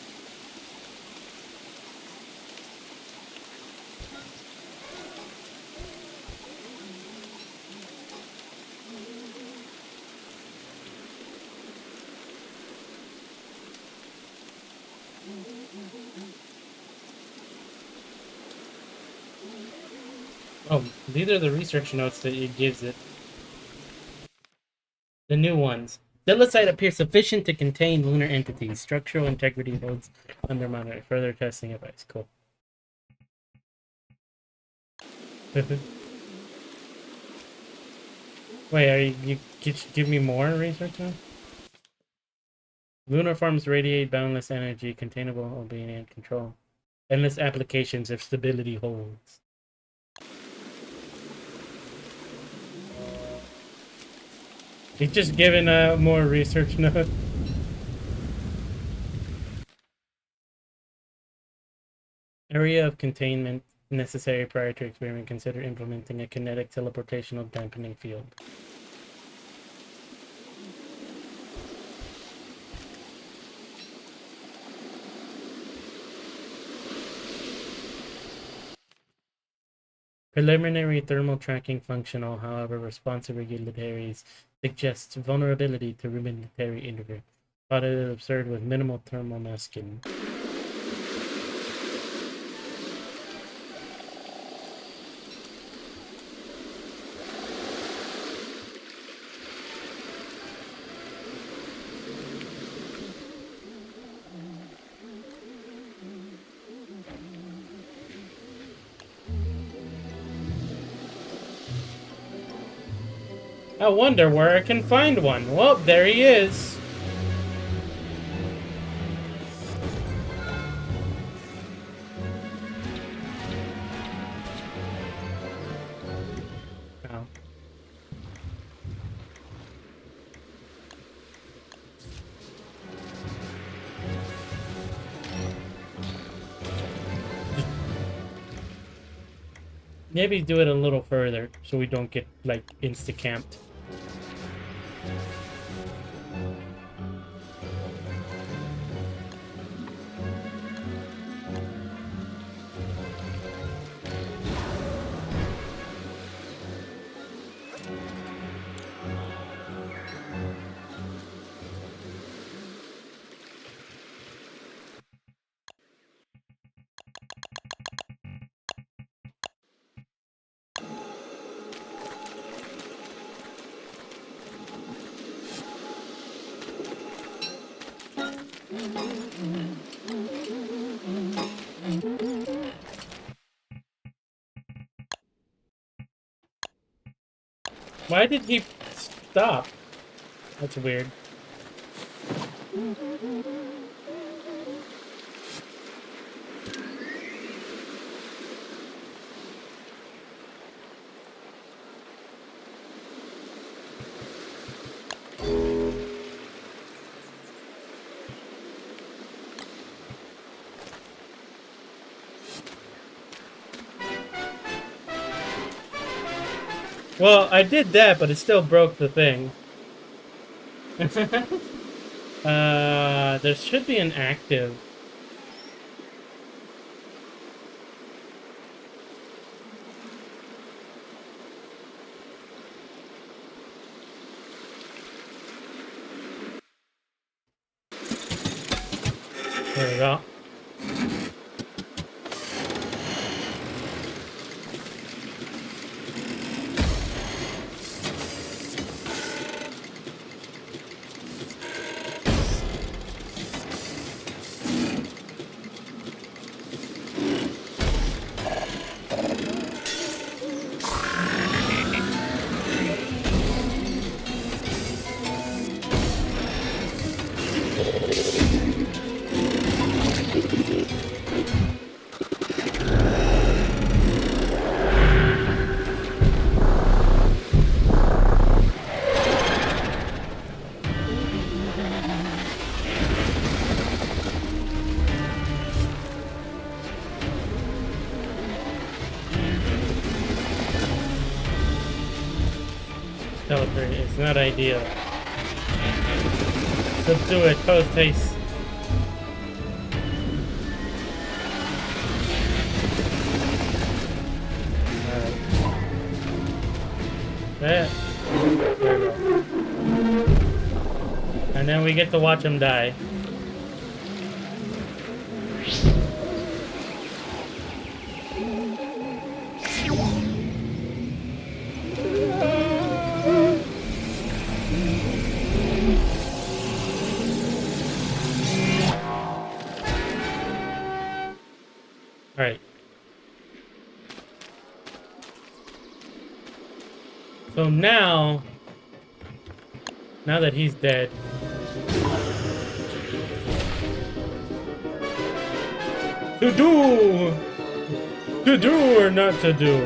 Oh, these are the research notes that it gives it. The new ones. Delicite appears sufficient to contain lunar entities. Structural integrity holds under monitor. Further testing advice. Cool. Wait, are you give me more research now? Lunar forms radiate boundless energy, containable, obedient control. Endless applications if stability holds. He's just giving more research note. Area of containment necessary prior to experiment. Consider implementing a kinetic teleportational dampening field. Preliminary thermal tracking functional, however, responsive regulatories suggests vulnerability to rudimentary integrate. Audit observed with minimal thermal masking. I wonder where I can find one. Well, there he is. Oh. Maybe do it a little further so we don't get, like, insta-camped. Why did he stop? That's weird. Well, I did that, but it still broke the thing. There should be an active. There we go. It's not ideal. Let's do it, post haste. There we go. And then we get to watch him die. Alright. So now that he's dead, to do or not to do.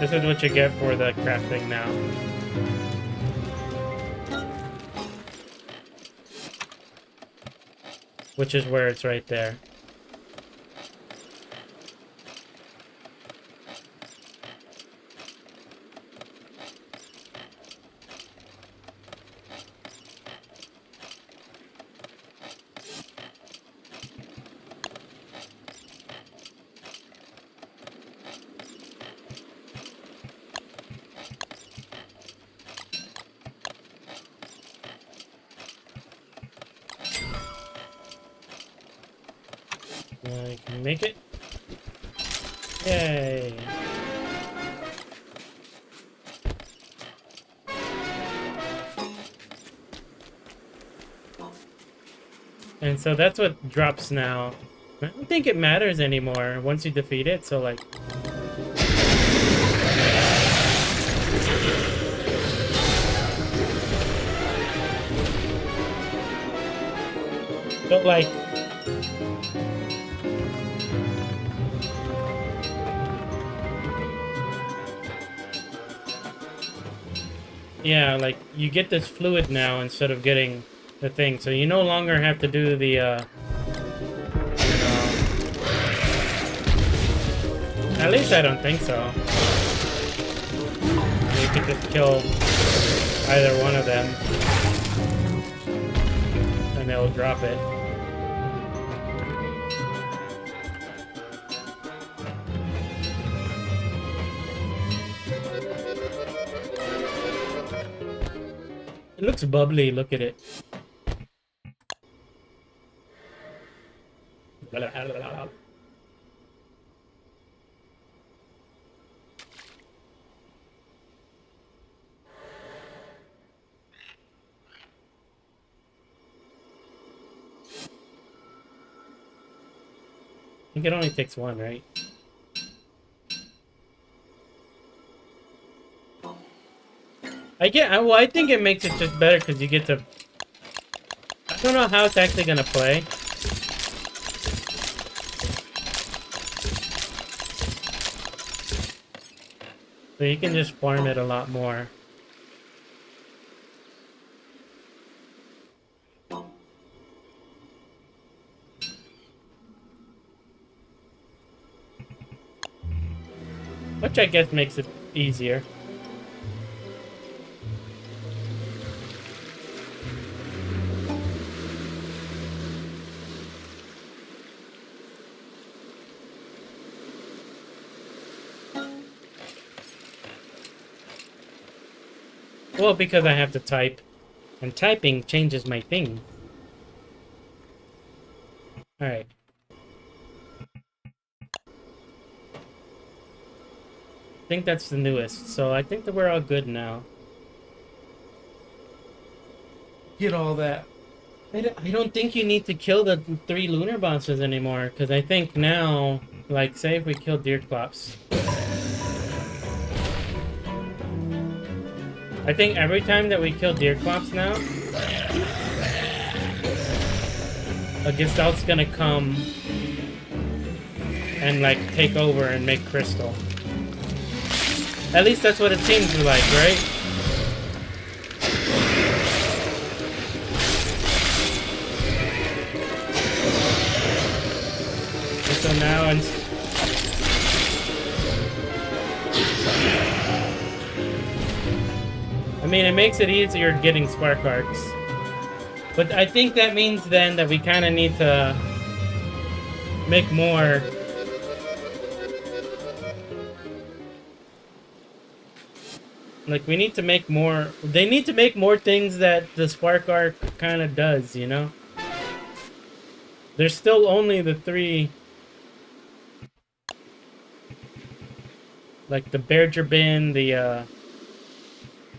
This is what you get for the crafting now. Which is where it's right there. I can make it. Yay. And so that's what drops now. I don't think it matters anymore once you defeat it, so like... But like... Yeah, like, you get this fluid now instead of getting the thing, so you no longer have to do the, at least I don't think so. You can just kill either one of them, and they'll drop it. It looks bubbly, look at it. I think it only takes one, right? Well, I think it makes it just better because you get to... I don't know how it's actually gonna play. So you can just farm it a lot more. Which I guess makes it easier. Well, because I have to type, and typing changes my thing. Alright. I think that's the newest, so I think that we're all good now. Get all that. I don't think you need to kill the 3 lunar bosses anymore, because I think now, like, say if we kill Deerclops. I think every time that we kill Deerclops now, a Gestalt's gonna come and, like, take over and make crystal. At least that's what it seems like, right? And so now I mean, it makes it easier getting spark arcs. But I think that means then that we kind of need to make more. Like, we need to make more. They need to make more things that the spark arc kind of does, you know? There's still only the 3. Like the Berger bin, the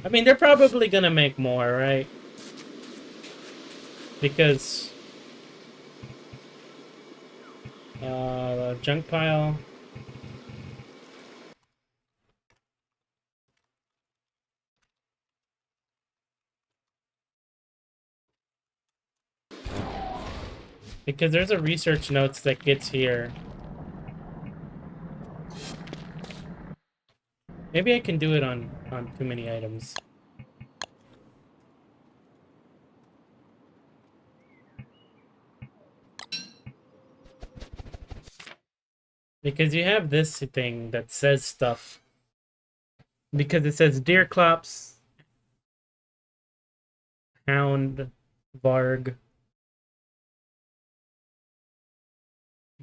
I mean, they're probably gonna make more, right? Because junk pile. Because there's a research notes that gets here. Maybe I can do it on too many items. Because you have this thing that says stuff. Because it says Deerclops, Hound, Varg,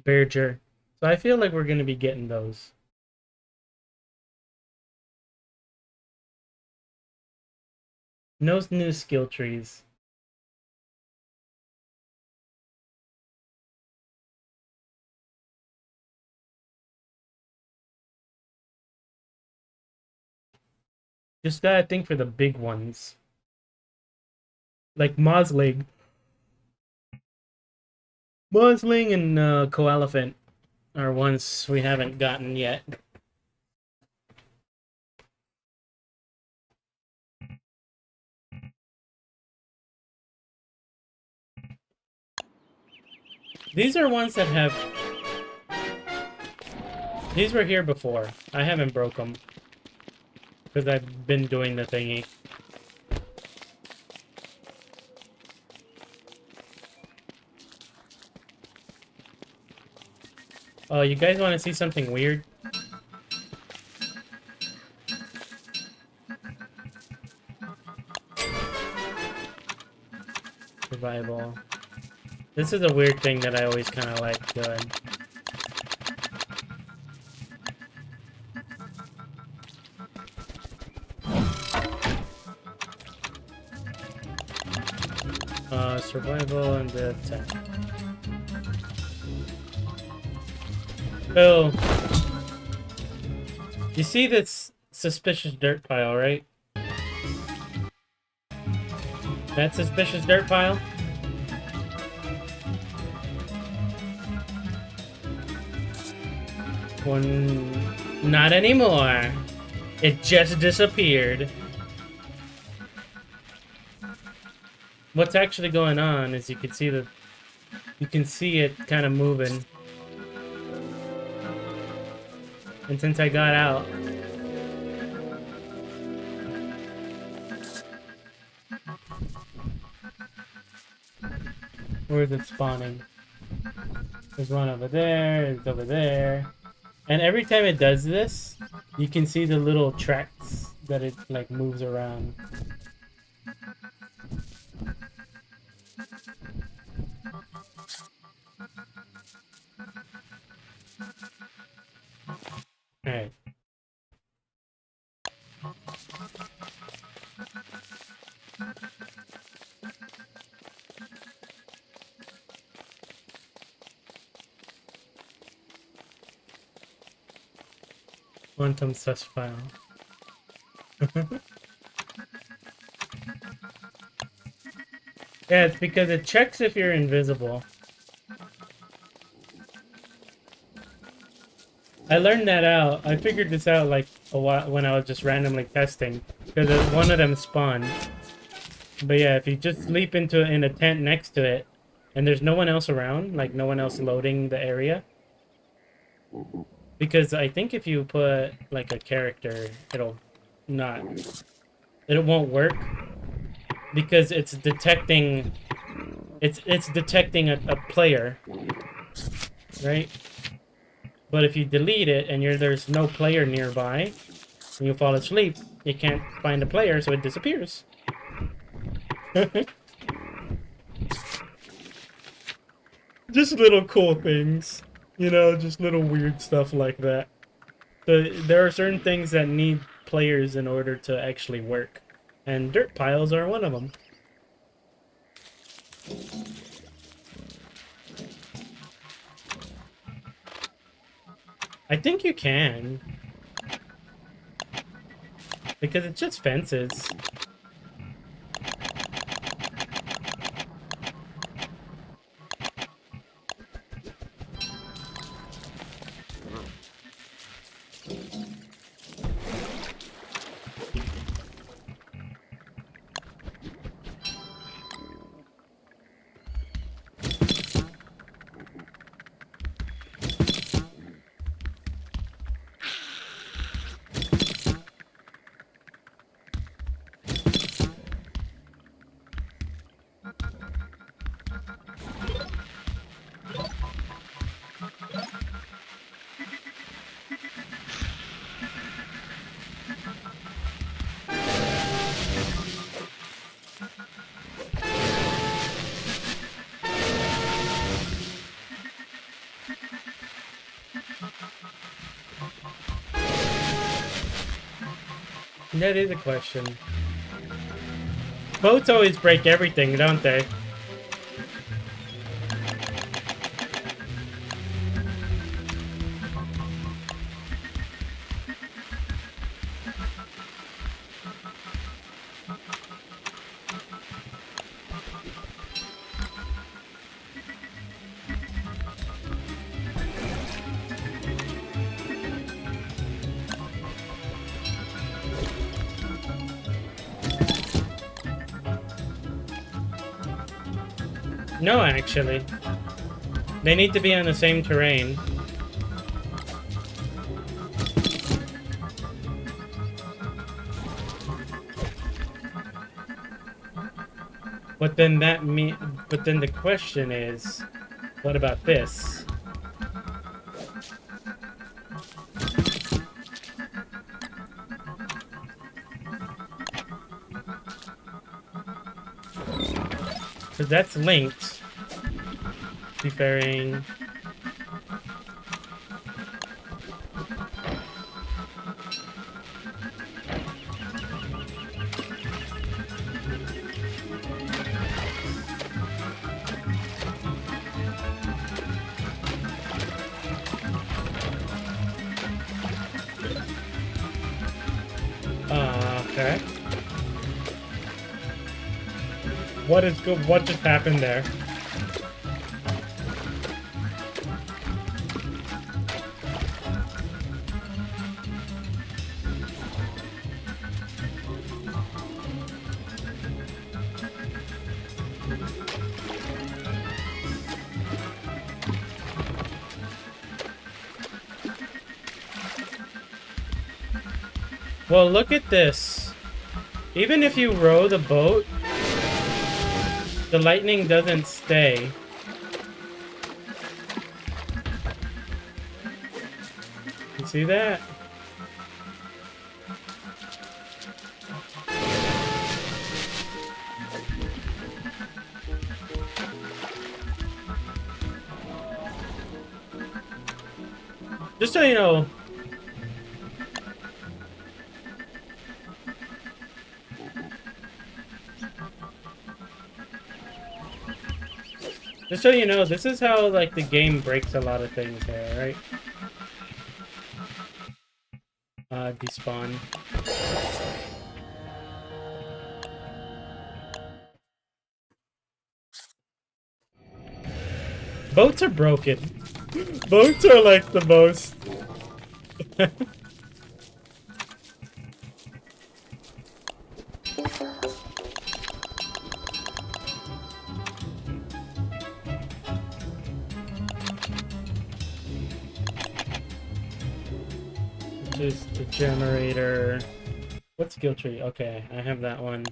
Berger. So I feel like we're going to be getting those. No new skill trees. Just gotta think for the big ones. Like Mosling. Mosling and Coelephant are ones we haven't gotten yet. These are ones that have... These were here before. I haven't broke them. Because I've been doing the thingy. Oh, you guys want to see something weird? Survival. This is a weird thing that I always kind of like doing. Survival and the attack. So, you see this suspicious dirt pile, right? That suspicious dirt pile? Not anymore. It just disappeared. What's actually going on is you can see it kind of moving. And since I got out, where is it spawning? There's one over there, it's over there. And every time it does this, you can see the little tracks that it like moves around. Alright. Quantum sus file. Yeah, it's because it checks if you're invisible. I learned that out. I figured this out like a while when I was just randomly testing, because one of them spawned. But yeah, if you just sleep in a tent next to it, and there's no one else around, like no one else loading the area, because I think if you put like a character, it won't work, because it's detecting a player, right? But if you delete it and there's no player nearby, and you fall asleep, you can't find a player, so it disappears. Just little cool things, you know, just little weird stuff like that. So there are certain things that need players in order to actually work, and dirt piles are one of them. I think you can, because it's just fences. That is a question. Boats always break everything, don't they? No, actually. They need to be on the same terrain. But then but then the question is, what about this? Because that's linked. Seafaring. Okay. What is good? What just happened there? Well, look at this. Even if you row the boat, the lightning doesn't stay. You see that? Just so you know, this is how, like, the game breaks a lot of things here, right? Despawn. Boats are broken. Boats are, like, the most... Just the generator. What skill tree? Okay, I have that one.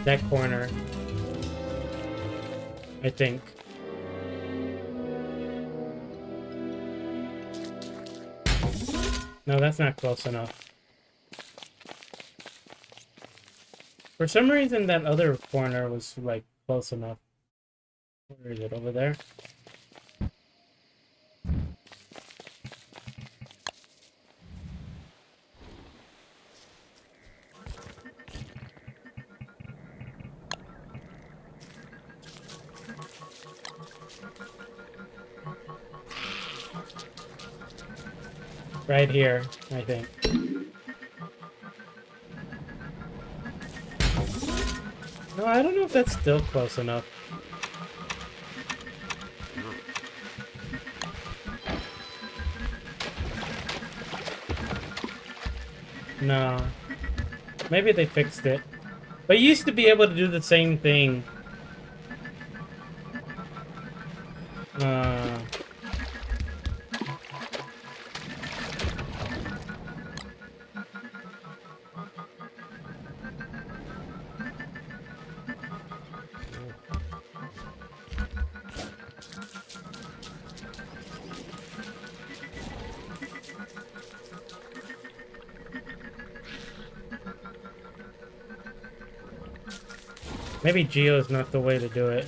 That corner, I think. No, that's not close enough. For some reason, that other corner was, like, close enough. Where is it? Over there? Right here, I think. No, I don't know if that's still close enough. No. Maybe they fixed it. But you used to be able to do the same thing. Maybe Geo is not the way to do it.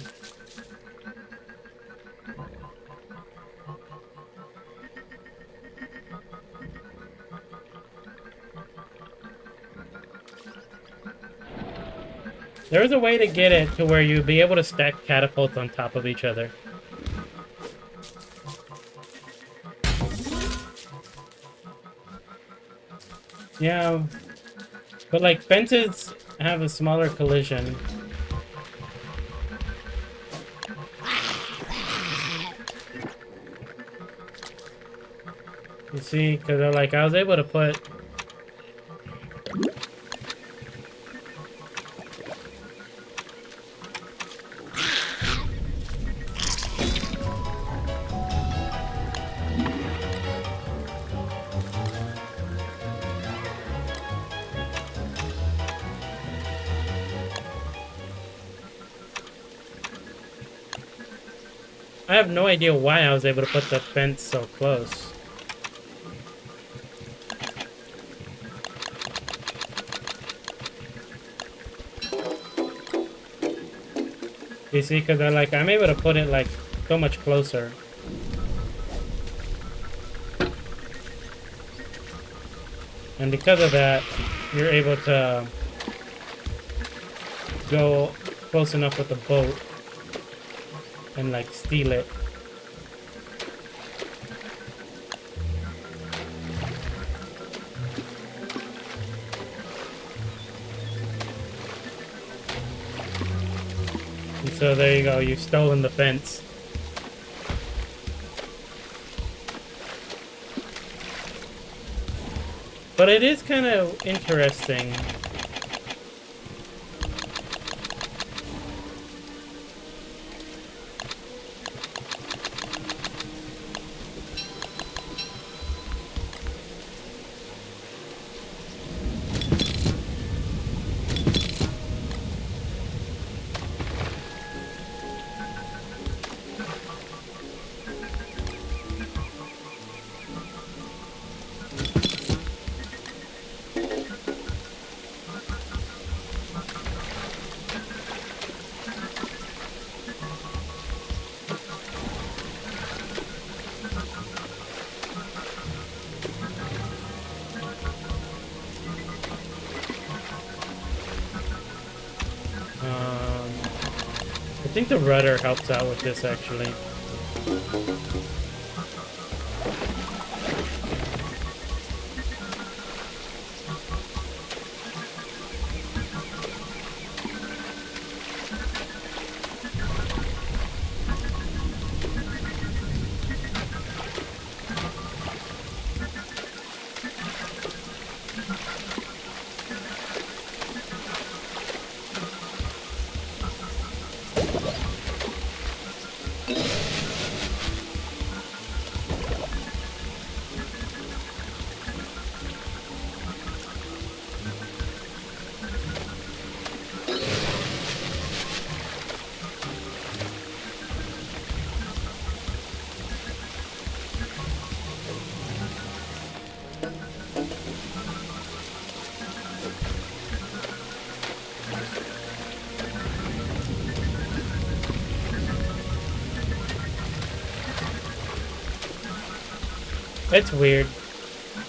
There's a way to get it to where you'd be able to stack catapults on top of each other. Yeah, but like fences have a smaller collision. You see, because like I was able to put. I have no idea why I was able to put the fence so close. You see, because I'm able to put it like so much closer. And because of that, you're able to go close enough with the boat and like steal it. And so there you go, you've stolen the fence. But it is kind of interesting. I think the rudder helps out with this actually. It's weird.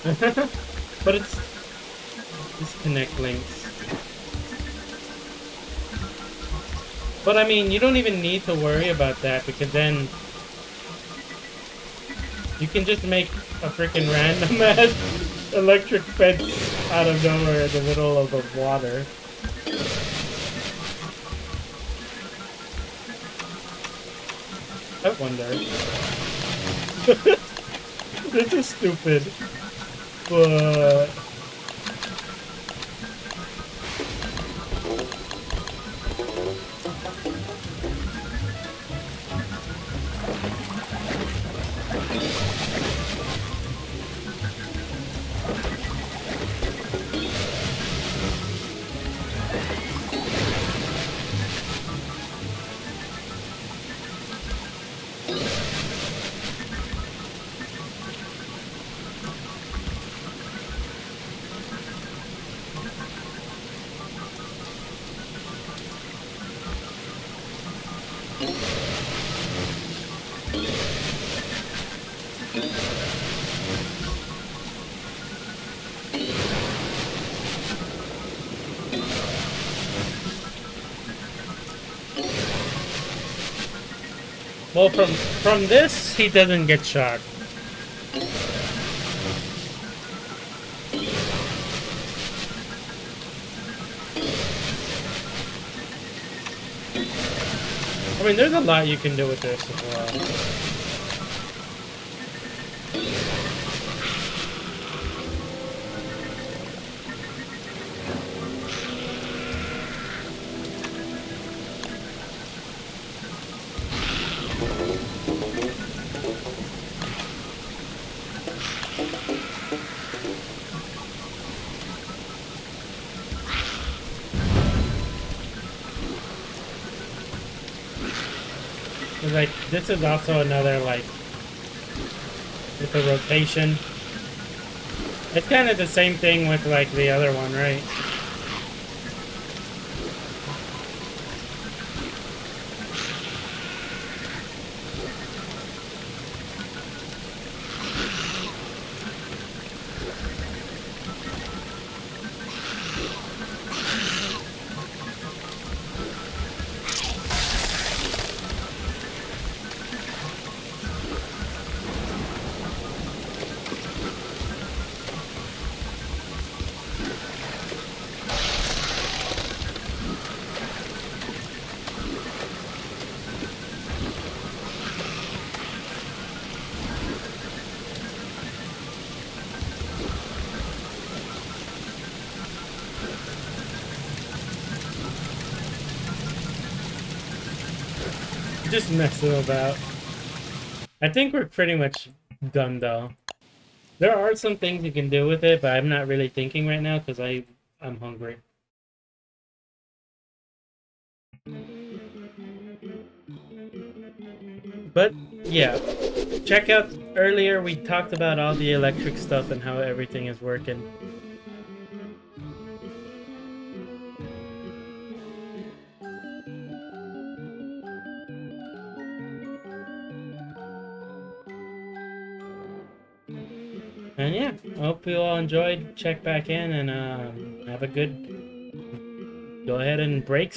But it's disconnect links. But I mean, you don't even need to worry about that because then you can just make a freaking random ass electric fence out of nowhere in the middle of the water. I wonder. This is stupid, but well, from this, he doesn't get shot. I mean, there's a lot you can do with this as well. Like, this is also another, like, with the rotation. It's kind of the same thing with, like, the other one, right? Just messing about. I think we're pretty much done, though. There are some things you can do with it, but I'm not really thinking right now because I'm hungry. But yeah, check out earlier we talked about all the electric stuff and how everything is working. And yeah, I hope you all enjoyed. Check back in and have a good... Go ahead and break